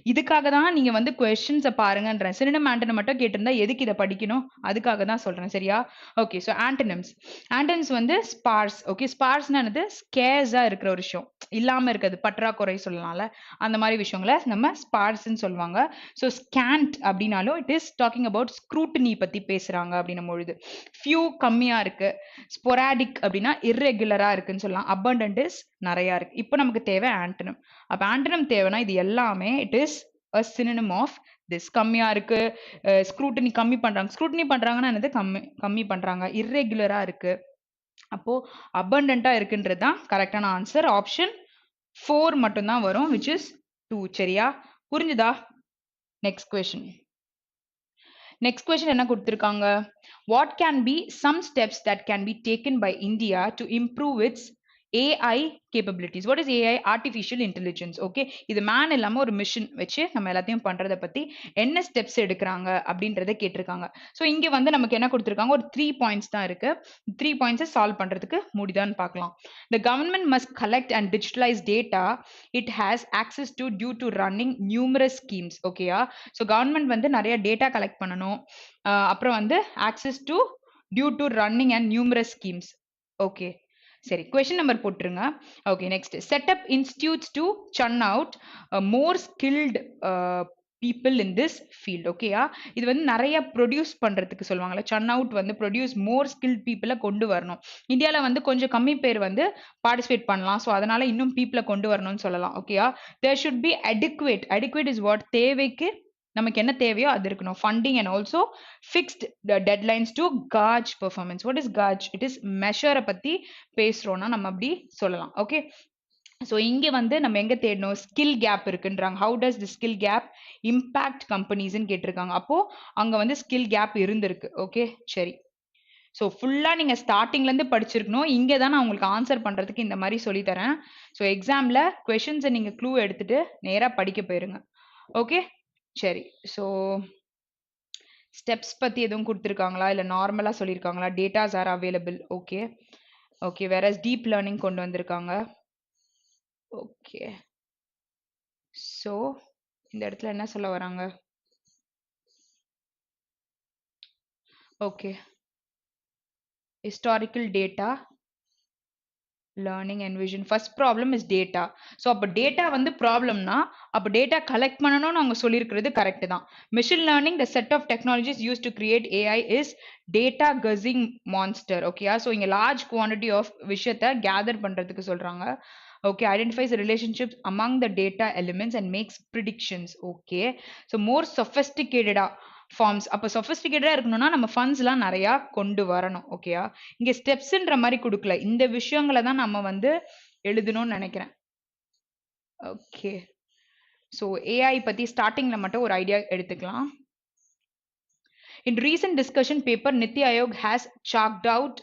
இதுக்காக தான் நீங்க வந்து கொஸ்டின்ஸ பாருங்கன்றேன். சினோனிம், ஆன்டோனிம் மட்டும் கேட்டிருந்தா எதுக்கு இத படிக்கணும்? அதுக்காக தான் சொல்றேன். சரியா? ஓகே. ஸோ ஆன்டோனிம்ஸ். ஆன்டோனிம்ஸ் வந்து ஸ்பார்ஸ். ஓகே. ஸ்பார்ஸ்னா என்னது? ஸ்கேர்ஸா இருக்கிற ஒரு விஷயம். இல்லாம இருக்கிறது. பற்றாக்குறை சொல்லலாம்ல. அந்த மாரி விஷயங்கள நம்ம ஸ்பார்ஸ்ன்னு சொல்லுவாங்க. ஸோ ஸ்கேண்ட் அப்படின்னாலும் it is talking about scrutiny பத்தி பேசுறாங்க அப்படின்னும் பொழுது. ஃபியூ கம்மியா இருக்கு. ஸ்பொராடிக் அப்படின்னா இர்ரெகுலரா இருக்குன்னு சொல்லலாம். அபண்டன்ட் இஸ் நெறையா இருக்கு. இப்போ நமக்கு தேவை ஆன்டோனிம். அப்ப ஆன்டோனிம் தேவைன்னா இது எல்லாமே it is a synonym of this. கம்மியா இருக்கு, ஸ்க்ரூட்டினி கம்மி பண்றாங்க. ஸ்க்ரூட்டினி பண்றாங்கன்னா என்னது? கம்மி கம்மி பண்றாங்க. இர்ரெகுலரா இருக்கு. அப்போ அபண்டன்ட்டா இருக்குன்றது தான் கரெக்டான ஆன்சர். ஆப்ஷன் 4 மட்டும் தான் வரும், which is 2. சரியா? புரிஞ்சுதா? Next question. நெக்ஸ்ட் கொஸ்டின் என்ன கொடுத்திருக்காங்க? What can be some steps that can be taken by India to improve its AI capabilities? What is AI? Artificial intelligence. Okay. இது மேன் இல்லாம ஒரு மிஷின் வச்சு நம்ம எல்லாத்தையும் பண்றத பத்தி என்ன ஸ்டெப்ஸ் எடுக்கிறாங்க அப்படின்றத கேட்டிருக்காங்க. ஸோ இங்க வந்து நமக்கு என்ன கொடுத்திருக்காங்க? ஒரு 3 பாயிண்ட்ஸ் தான் இருக்கு. 3 பாயிண்ட்ஸை சால்வ் பண்றதுக்கு முடியுதான்னு பார்க்கலாம். The government must collect and digitalize data it has access to due to running numerous schemes. ஓகேயா? ஸோ கவர்மெண்ட் வந்து நிறைய டேட்டா கலெக்ட் பண்ணணும். அப்புறம் வந்து access to due to running and numerous schemes. Okay. சரி, கொஸ்டின் நம்பர் போட்டுருங்க. Okay. Next, setup institutes to churn out more skilled people in this field. ஓகேயா? இது வந்து நிறைய ப்ரொடியூஸ் பண்றதுக்கு சொல்லுவாங்கல்ல. சர்ன் அவுட் வந்து ப்ரொடியூஸ் மோர் ஸ்கில்ட் பீப்புளை கொண்டு வரணும். இந்தியாவில் வந்து கொஞ்சம் கம்மி பேர் வந்து பார்ட்டிசிபேட் பண்ணலாம். ஸோ அதனால இன்னும் பீப்புளை கொண்டு வரணும்னு சொல்லலாம். ஓகேயா? There should be adequate. Adequate is what? தேவைக்கு நமக்கு என்ன தேவையோ அது இருக்கணும். Funding and also fixed deadlines to gauge performance. What is gauge? It is மெஷரை பத்தி பேசுறோம்னா நம்ம அப்படி சொல்லலாம். ஓகே. ஸோ இங்கே வந்து நம்ம எங்க தேடணும்? ஸ்கில் கேப் இருக்குன்றாங்க. How does the skill gap impact கம்பெனிஸ்ன்னு கேட்டிருக்காங்க. அப்போ அங்க வந்து ஸ்கில் கேப் இருந்திருக்கு. ஓகே. சரி. ஸோ ஃபுல்லா நீங்க ஸ்டார்டிங்ல இருந்து படிச்சிருக்கணும். இங்கே தான் நான் உங்களுக்கு ஆன்சர் பண்றதுக்கு இந்த மாதிரி சொல்லி தரேன். ஸோ எக்ஸாம்ல கொஸ்டின்ஸை நீங்க க்ளூ எடுத்துட்டு நேரா படிக்க போயிருங்க. ஓகே. சரி. ஸோ ஸ்டெப்ஸ் பத்தி எதுவும் கொடுத்துருக்காங்களா, இல்லை நார்மலா சொல்லியிருக்காங்களா? Datas are available. Okay. Okay. வேற டீப் லேர்னிங் கொண்டு வந்திருக்காங்க. ஓகே. ஸோ இந்த இடத்துல என்ன சொல்ல வராங்க? Okay. Historical data learning and vision. First problem is data. So அப்ப data வந்து ப்ராப்ளம்னா அப்ப data கலெக்ட் பண்ணணும்னு அவங்க சொல்லியிருக்கிறது கரெக்ட் தான். Machine learning, the set of technologies used to create AI is data guzzling monster. ஓகேயா? ஸோ இங்க large quantity of விஷயத்தை கேதர் பண்றதுக்கு சொல்றாங்க. Okay, identifies the relationships among the data elements and makes predictions. Okay. So more sophisticated forms. அப்போ சொஃபிஸ்டிகேட்டடா இருக்கணும்னா நம்ம ஃபண்ட்ஸ்லாம் நிறையா கொண்டு வரணும். ஓகேயா? இங்கே ஸ்டெப்ஸ்ன்ற மாதிரி கொடுக்கல. இந்த விஷயங்களை தான் நம்ம வந்து எழுதணும்னு நினைக்கிறேன். ஓகே. ஸோ ஏஐ பத்தி ஸ்டார்டிங்ல மட்டும் ஒரு ஐடியா எடுத்துக்கலாம். In recent discussion paper, Niti Aayog has chalked out,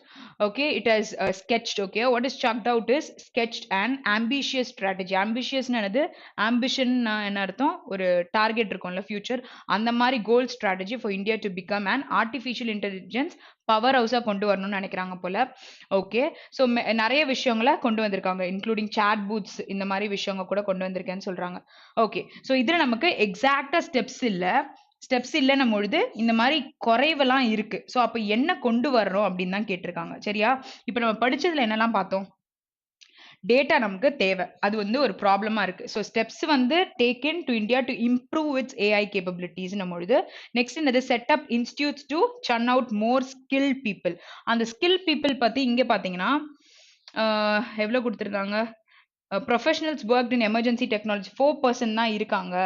okay, it has sketched, okay, what is chalked out is sketched an ambitious strategy. Ambitious என்னது? ambition என்ன அர்த்தம்? ஒரு டார்கெட் இருக்கும்ல ஃபியூச்சர், அந்த மாதிரி goal strategy for India to become an artificial intelligence power ஹவுஸா கொண்டு வரணும்னு நினைக்கிறாங்க போல. ஓகே. ஸோ நிறைய விஷயங்களை கொண்டு வந்திருக்காங்க, இன்க்ளூடிங் சாட் பூத்ஸ், இந்த மாதிரி விஷயங்க கூட கொண்டு வந்திருக்கேன்னு சொல்றாங்க. ஓகே. ஸோ இதுல நமக்கு எக்ஸாக்டா ஸ்டெப்ஸ் இல்லைன்னும் பொழுது இந்த மாதிரி குறைவெல்லாம் இருக்கு. ஸோ அப்போ என்ன கொண்டு வர்றோம் அப்படின்னு தான் கேட்டிருக்காங்க. சரியா? இப்போ நம்ம படிச்சதுல என்னெல்லாம் பார்த்தோம்? டேட்டா நமக்கு தேவை, அது வந்து ஒரு ப்ராப்ளமா இருக்கு. ஸோ ஸ்டெப்ஸ் வந்து taken to India to improve its AI capabilities பொழுது நெக்ஸ்ட் என்னது? Setup institutes to churn out more skill people. அந்த ஸ்கில் பீப்புள் பத்தி இங்க பாத்தீங்கன்னா எவ்வளவு கொடுத்துருக்காங்க? Professionals work in emergency technology 4% தான் இருக்காங்க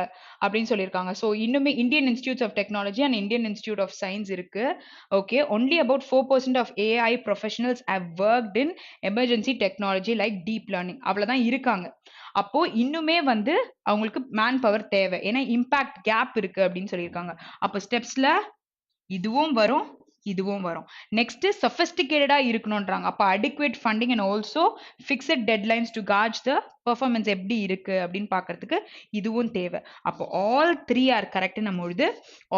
அப்படின்னு சொல்லியிருக்காங்க. ஸோ இன்னுமே Indian institute of technology and Indian institute of science இருக்கு. Okay. Only about 4% of AI professionals have worked in emergency technology like deep learning. அவ்வளோதான் இருக்காங்க. அப்போ இன்னுமே வந்து அவங்களுக்கு மேன் பவர் தேவை, ஏன்னா இம்பாக்ட் கேப் இருக்கு அப்படின்னு சொல்லியிருக்காங்க. அப்போ ஸ்டெப்ஸ்ல இதுவும் வரும், இதுவும் வரும். நெக்ஸ்ட் சொஃபிஸ்டிகேட்டடா இருக்கணும்ன்றாங்க. அப்ப adequate funding and also fixed deadlines to gauge the performance எப்படி இருக்கு அப்படின்னு பார்க்கறதுக்கு இதுவும் தேவை. அப்போ ஆல் த்ரீ ஆர் கரெக்ட்னும் பொழுது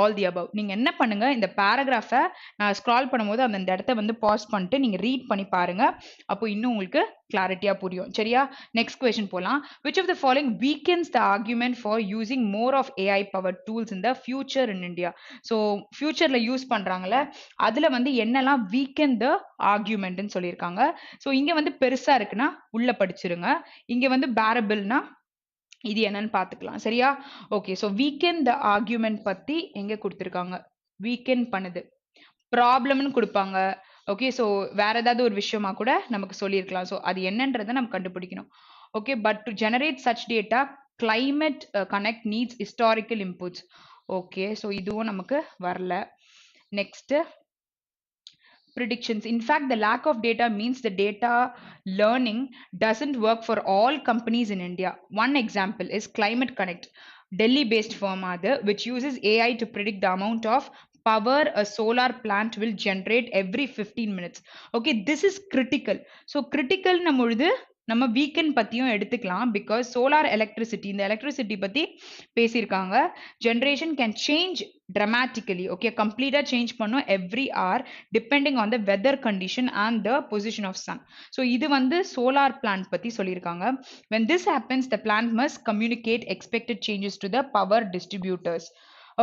ஆல் தி அபவ். நீங்க என்ன பண்ணுங்க, இந்த பேராகிராஃபை நான் ஸ்க்ரால் பண்ணும்போது அந்த இடத்த வந்து பாஸ் பண்ணிட்டு நீங்க ரீட் பண்ணி பாருங்க. அப்போ இன்னும் உங்களுக்கு கிளாரிட்டியா புரியும். சரியா? நெக்ஸ்ட் கொஸ்டின் போலாம். which of the following weakens the argument for using more of AI powered tools in the future in India? so futureல யூஸ் பண்றாங்கல, அதுல வந்து என்னெல்லாம் weaken the argument ன்னு சொல்லியிருக்காங்க. so இங்க வந்து பெருசா இருக்குன்னா உள்ள படிச்சிருங்க. இங்க வந்து bearableனா இது என்னன்னு பார்த்துக்கலாம். சரியா? ஓகே. ஸோ வீக்கெண்ட் த ஆர்கியூமெண்ட் பத்தி எங்க கொடுத்துருக்காங்க? வீக்கெண்ட் பண்ணுது ப்ராப்ளம்னு கொடுப்பாங்க. ஓகே. ஸோ வேற ஏதாவது ஒரு விஷயமா கூட நமக்கு சொல்லியிருக்கலாம். ஸோ அது என்னன்றதை நம்ம கண்டுபிடிக்கணும். Okay. But to generate such data climate connect needs historical inputs. Okay. So இதுவும் நமக்கு வரல. Next predictions. In fact, the lack of data means the data learning doesn't work for all companies in India. One example is Climate Connect, Delhi based firm which uses AI to predict the amount of power a solar plant will generate every 15 minutes. Okay, this is critical. So critical நம்மொழுது நம்ம weekend பத்தியும் எடுத்துக்கலாம். Because solar electricity, இந்த electricity பத்தி பேசியிருக்காங்க. Generation can change dramatically. okay, கம்ப்ளீட்டா change பண்ணும் every hour depending on the weather condition and the position of sun. so இது வந்து சோலார் பிளான்ட் பத்தி சொல்லியிருக்காங்க. when this happens the plant must communicate expected changes to the power distributors.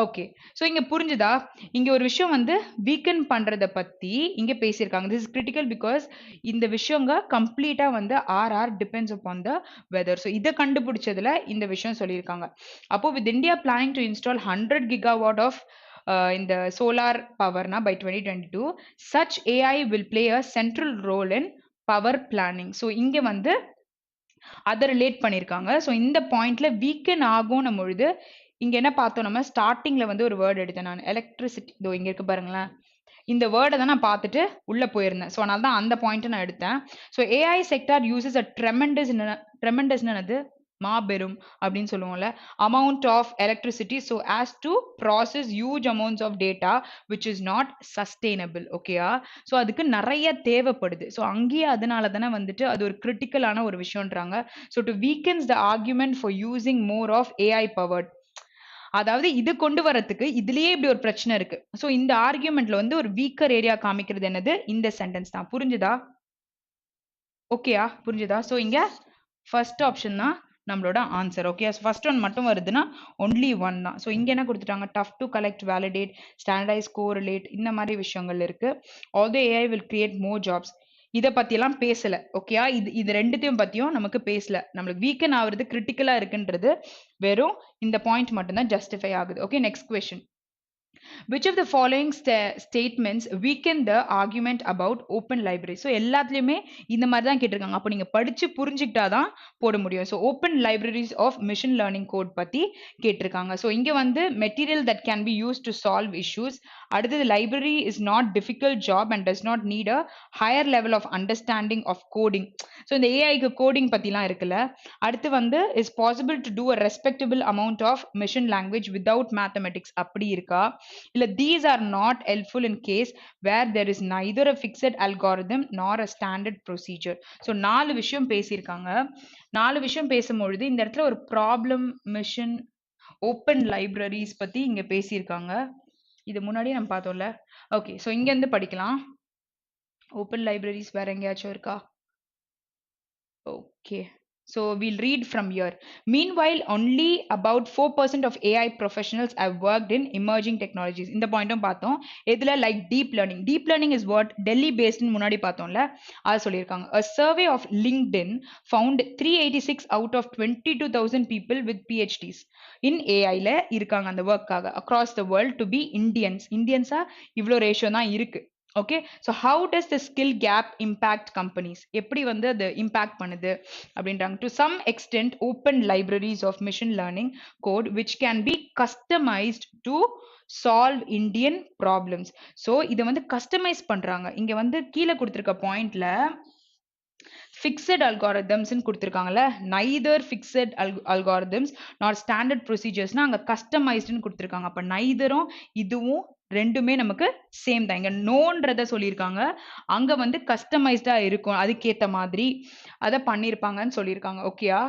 Okay. So இங்க புரிஞ்சுதா? இங்க ஒரு விஷயம் வந்து வீக்கெண்ட் பண்றத பத்தி இங்க பேசியிருக்காங்க. திஸ் இஸ் கிரிட்டிக்கல் பிகாஸ் இந்த விஷயங்க கம்ப்ளீட்டா வந்து are depends upon the weather. So இதை கண்டுபிடிச்சதுல இந்த விஷயம் சொல்லியிருக்காங்க. அப்போ with India planning to install 100 gigawatt of இந்த சோலார் பவர்னா by 2022 such AI will play a central role in power planning. So இங்க வந்து அதை ரிலேட் பண்ணியிருக்காங்க. ஸோ இந்த பாயிண்ட்ல வீக்கெண்ட் ஆகும்னு பொழுது இங்க என்ன பார்த்தோம், நம்ம ஸ்டார்டிங்ல வந்து ஒரு வேர்டு எடுத்தேன் நான், எலக்ட்ரிசிட்டி. இதோ இங்க இருக்கு பாருங்களேன். இந்த வேர்டை தான் நான் பார்த்துட்டு உள்ள போயிருந்தேன். ஸோ அதனால தான் அந்த பாயிண்ட் நான் எடுத்தேன். So AI sector uses a tremendous என்னது, மாபெரும் அப்படின்னு சொல்லுவோம்ல, amount of electricity so as to process huge amounts of data which is not sustainable. ஓகேயா? ஸோ அதுக்கு நிறைய தேவைப்படுது. ஸோ அங்கேயே அதனால தானே வந்துட்டு அது ஒரு கிரிட்டிக்கலான ஒரு விஷயம்ன்றாங்க. So to weaken the argument for using more of AI powered. அதாவது இது கொண்டு வரதுக்கு இதுலயே இப்படி ஒரு பிரச்சனை இருக்கு. சோ இந்த ஆர்கியூமெண்ட்ல வந்து ஒரு வீக்கர் ஏரியா காமிக்கிறது என்னது, இந்த சென்டென்ஸ் தான். புரிஞ்சுதா? ஓகேயா? புரிஞ்சுதா? சோ இங்க ஃபர்ஸ்ட் ஆப்ஷன் தான் நம்மளோட ஆன்சர். ஓகே. ஃபர்ஸ்ட் ஒன் மட்டும் வருதுன்னா ஒன்லி ஒன் தான். ஸோ இங்க என்ன கொடுத்துட்டாங்க, tough to collect, validate, standardise, correlate, இந்த மாதிரி விஷயங்கள் இருக்கு. Although AI will create more jobs. இதை பத்தியெல்லாம் பேசல. ஓகேயா? இது ரெண்டுத்தையும் பத்தியும் நமக்கு பேசல. நம்மளுக்கு வீக்கன் ஆகுறது கிரிட்டிக்கலா இருக்குன்றது வெறும் இந்த பாயிண்ட் மட்டும்தான் ஜஸ்டிஃபை ஆகுது. Okay. Next question. which of the following statements weaken the argument about open library? so எல்லாத்துலயுமே இந்த மாதிரி தான் கேட்டிருக்காங்க. அப்போ நீங்க படிச்சு புரிஞ்சுக்கிட்டாதான் போட முடியும். so open libraries of machine learning code பத்தி கேட்டிருக்காங்க. so இங்க வந்து material that can be used to solve issues. அடுத்தது library is not difficult job and does not need a higher level of understanding of coding. so இந்த ஏஐக்கு coding பத்திலாம் இருக்குல்ல. அடுத்து வந்து is possible to do a respectable amount of machine language without mathematics. அப்படி இருக்கா? இல்ல these are not helpful in case where there is neither a fixed algorithm nor a standard procedure. so நாலு விஷயம் பேசியிருக்காங்க. நாலு விஷயம் பேசும்பொழுது இந்த இடத்துல ஒரு ப்ராப்ளம், மிஷன், ஓப்பன் லைப்ரரிஸ் பத்தி இங்க பேசியிருக்காங்க. இது முன்னாடியே நம்ம பார்த்தோம்ல. ஓகே. ஸோ இங்க இருந்து படிக்கலாம். ஓப்பன் லைப்ரரிஸ் வேற எங்கேயாச்சும் இருக்கா? Okay. So we'll read from here. Meanwhile, only about 4% of AI professionals have worked in emerging technologies. இந்த பாயிண்ட்டும் பார்த்தோம். இதுல like deep learning. Deep learning is what Delhi based முன்னாடி பார்த்தோம்ல, அது சொல்லியிருக்காங்க. A survey of LinkedIn found 386 out of 22,000 people with PhDs in AI ல இருக்காங்க அந்த ஒர்க்காக across the world to be Indians. இந்தியன்ஸா இவ்வளோ ரேஷியோ தான் இருக்கு. okay. so how does the skill gap impact companies? எப்படி வந்து அது impact பண்ணுது அப்படின்றாங்க. to some extent open libraries of machine learning code which can be customized to solve Indian problems. so இதை வந்து கஸ்டமைஸ் பண்றாங்க. இங்க வந்து கீழே கொடுத்திருக்க பாயிண்ட்ல fixed algorithms ன்னு கொடுத்திருக்காங்கல்ல, neither fixed algorithms nor standard procedures னா அங்க customized ன்னு கொடுத்திருக்காங்க. அப்ப neitherம் இதுவும் ரெண்டுமே நமக்கு சேம் தான். இங்க நோன்றத சொல்லியிருக்காங்க. அங்க வந்து கஸ்டமைஸ்டா இருக்கும். அதுக்கேத்த மாதிரி அத பண்ணியிருப்பாங்கன்னு சொல்லியிருக்காங்க. ஓகேயா?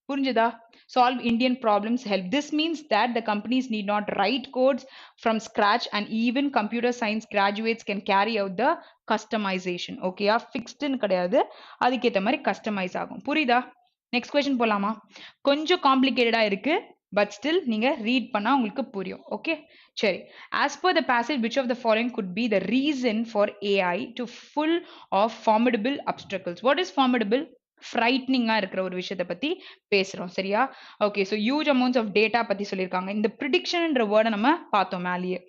புரிஞ்சுதா? Solve Indian problems help. This means that the companies need not write codes from scratch and even computer science graduates can carry out the customization. ஓகேயா? ஃபிக்ஸ்டுன்னு கிடையாது. அதுக்கேத்த மாதிரி கஸ்டமைஸ் ஆகும். புரியுதா? நெக்ஸ்ட் கொஸ்டின் போலாமா? கொஞ்சம் காம்ப்ளிகேட்டடா இருக்கு. பட் ஸ்டில் நீங்க ரீட் பண்ணா உங்களுக்கு புரியும். ஓகே, சரி. As per the passage, which of the following could be the reason for AI to full of formidable obstacles? What is formidable? ஃப்ரைட்னிங்கா இருக்கிற ஒரு விஷயத்தை பத்தி பேசுறோம். சரியா? Okay, so huge amounts of data பத்தி சொல்லியிருக்காங்க. இந்த ப்ரிடிக்ஷன்ன்ற வேர்டை நம்ம பார்த்தோம் மேலேயே.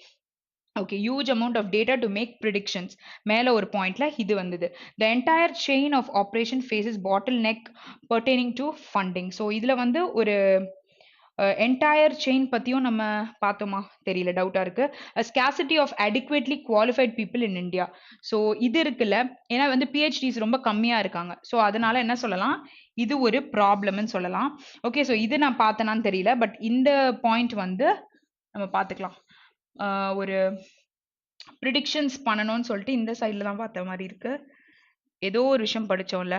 Okay, huge amount of data to make predictions மேல ஒரு பாயிண்ட்ல இது வந்தது. The entire chain of operation faces bottleneck pertaining to funding. So இதுல வந்து ஒரு என்டையர் செயின் பத்தியும் நம்ம பார்த்தோமா தெரியல, டவுட்டா இருக்கு. Scarcity of adequately qualified people in India. So இது இருக்குல்ல, ஏன்னா வந்து பிஹெச்டிஸ் ரொம்ப கம்மியா இருக்காங்க. ஸோ அதனால என்ன சொல்லலாம், இது ஒரு ப்ராப்ளம்னு சொல்லலாம். ஓகே, ஸோ இது நான் பார்த்தேனான்னு தெரியல, பட் இந்த பாயிண்ட் வந்து நம்ம பார்த்துக்கலாம். ஒரு ப்ரிடிக்ஷன்ஸ் பண்ணணும்னு சொல்லிட்டு இந்த சைடில் தான் பார்த்த மாதிரி இருக்கு. ஏதோ ஒரு விஷயம் படிச்சோம்ல,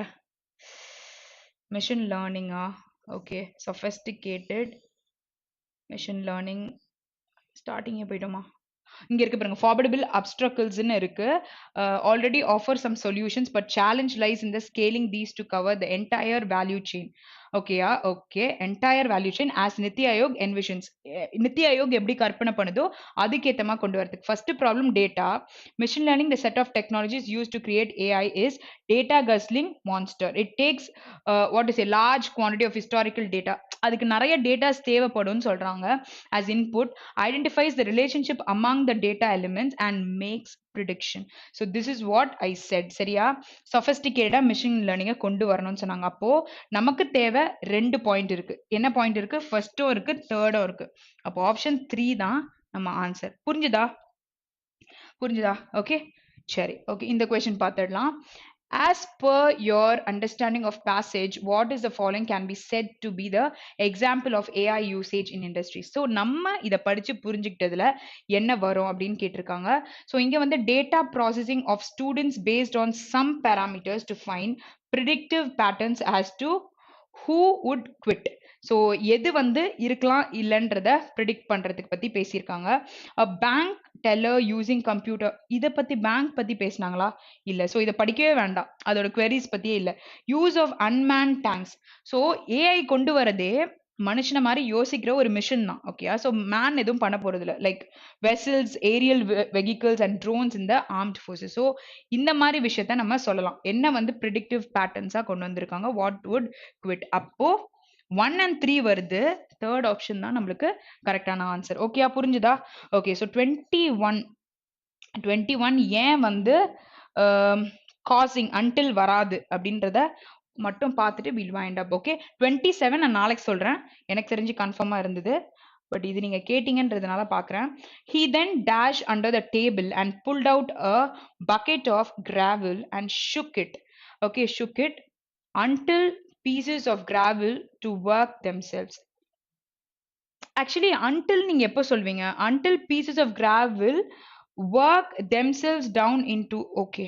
மிஷின் லேர்னிங்கா? ஓகே, sophisticated machine learning ஸ்டார்டிங்கே போயிட்டோமா? இங்க இருக்கு பாருங்க, formidable obstaclesன்னு இருக்கு. Already offer some solutions but challenge lies in the scaling these to cover the entire value chain. ஓகேயா? Okay, entire value chain as NITI Aayog envisions. NITI Aayog எப்படி கற்பனை பண்ணுதோ அதுக்கேத்தமா கொண்டு வரதுக்கு. First problem data. Machine learning the set of technologies use to create AI is data guzzling monster. It takes what is a large quantity of historical data. அதுக்கு நிறைய datas தேவைப்படும்னு சொல்றாங்க. as input, identifies the relationship among the data elements and makes prediction. So this is what I said. சரியா? sophisticated machine learning கொண்டு வரணும்னு சொன்னாங்க. அப்போ நமக்கு தேவை ரெண்டு பாயிண்ட் இருக்கு. என்ன பாயிண்ட் இருக்கு? ஃபர்ஸ்டும் இருக்கு, தேர்டும் இருக்கு. அப்போ ஆப்ஷன் 3 தான் நம்ம ஆன்சர். புரிஞ்சுதா? புரிஞ்சுதா? ஓகே, சரி. ஓகே, இந்த கொஸ்டின் பார்த்துடலாம். As per your understanding of passage, what is the following can be said to be the example of AI usage in industry? So நம்ம இத படிச்சு புரிஞ்சுக்கிட்டதுல என்ன வரும் அப்படின்னு கேட்டிருக்காங்க. ஸோ இங்க வந்து data processing of students based on some parameters to find predictive patterns as to who would quit. So எது வந்து இருக்கலாம் இல்லைன்றத ப்ரிடிக்ட் பண்றதுக்கு பத்தி பேசியிருக்காங்க. பேங்க் டெல்லர் யூசிங் கம்ப்யூட்டர், இதை பத்தி பேங்க் பத்தி பேசினாங்களா? இல்ல. ஸோ இதை படிக்கவே வேண்டாம், அதோட queries பத்தியே இல்ல. Use of unmanned tanks. So AI கொண்டு வரதே மனுஷன மாதிரி யோசிக்கிற ஒரு மிஷின் தான். ஓகேயா? ஸோ மேன் எதுவும் பண்ண போறது இல்லை. Like vessels, aerial vehicles and drones இந்த ஆர்ம்ட் ஃபோர்ஸஸ். ஸோ இந்த மாதிரி விஷயத்த நம்ம சொல்லலாம். என்ன வந்து ப்ரிடிக்டிவ் பேட்டர்ன்ஸா கொண்டு வந்திருக்காங்க, வாட் வுட் குவிட். அப்போ 1 and 3 வருது. தேர்ட் ஆப்ஷன் தான் நம்மளுக்கு கரெக்டான ஆன்சர். ஓகேயா? புரிஞ்சுதா? ஓகே, ஸோ 21 ஏன் வந்து காசிங் அன்டில் வராது அப்படின்றத மட்டும் பார்த்துட்டு வில் வைண்ட் அப். ஓகே, 27 நான் நாளைக்கு சொல்றேன். எனக்கு தெரிஞ்சு கன்ஃபார்மா இருந்தது, பட் இது நீங்க கேட்டீங்கன்றதுனால பார்க்குறேன். He then dashed under the table and pulled out a bucket of gravel and shook it. Okay, shook it until pieces of gravel to work themselves. Actually, until நீங்க எப்போ சொல்வீங்க? Until pieces of gravel work themselves down into. Okay,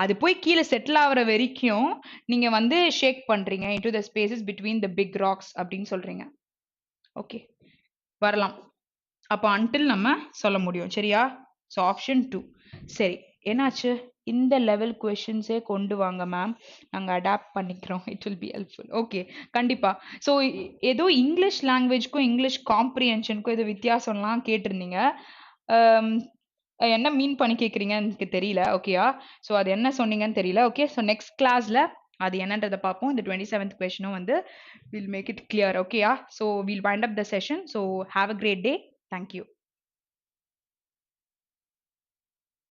அது போய் கீழே settle ஆகிற வரைக்கும் நீங்க வந்து ஷேக் பண்றீங்க into the spaces between the big rocks அப்படின்னு சொல்றீங்க. ஓகே, வரலாம். அப்போ அன்டில் நம்ம சொல்ல முடியும். சரியா? So option 2. சரி, என்னாச்சு? இந்த லெவல் கொஷின்ஸே கொண்டு வாங்க மேம், நாங்கள் அடாப்ட் பண்ணிக்கிறோம். It will be helpful. Okay, கண்டிப்பா. ஸோ ஏதோ இங்கிலீஷ் லாங்குவேஜ்க்கும் இங்கிலீஷ் காம்ப்ரிஹென்ஷனுக்கும் ஏதோ வித்தியாசம்லாம் கேட்டிருந்தீங்க. என்ன மீன் பண்ணி கேட்குறீங்கன்னு எனக்கு தெரியல. ஓகேயா? ஸோ அது என்ன சொன்னீங்கன்னு தெரியல. ஓகே, ஸோ நெக்ஸ்ட் கிளாஸ்ல அது என்னன்றதை பார்ப்போம். இந்த 27th கொஸ்டினும் வந்து வில் மேக் இட் கிளியர். ஓகேயா? So will wind up the session. So have a great day. Thank you.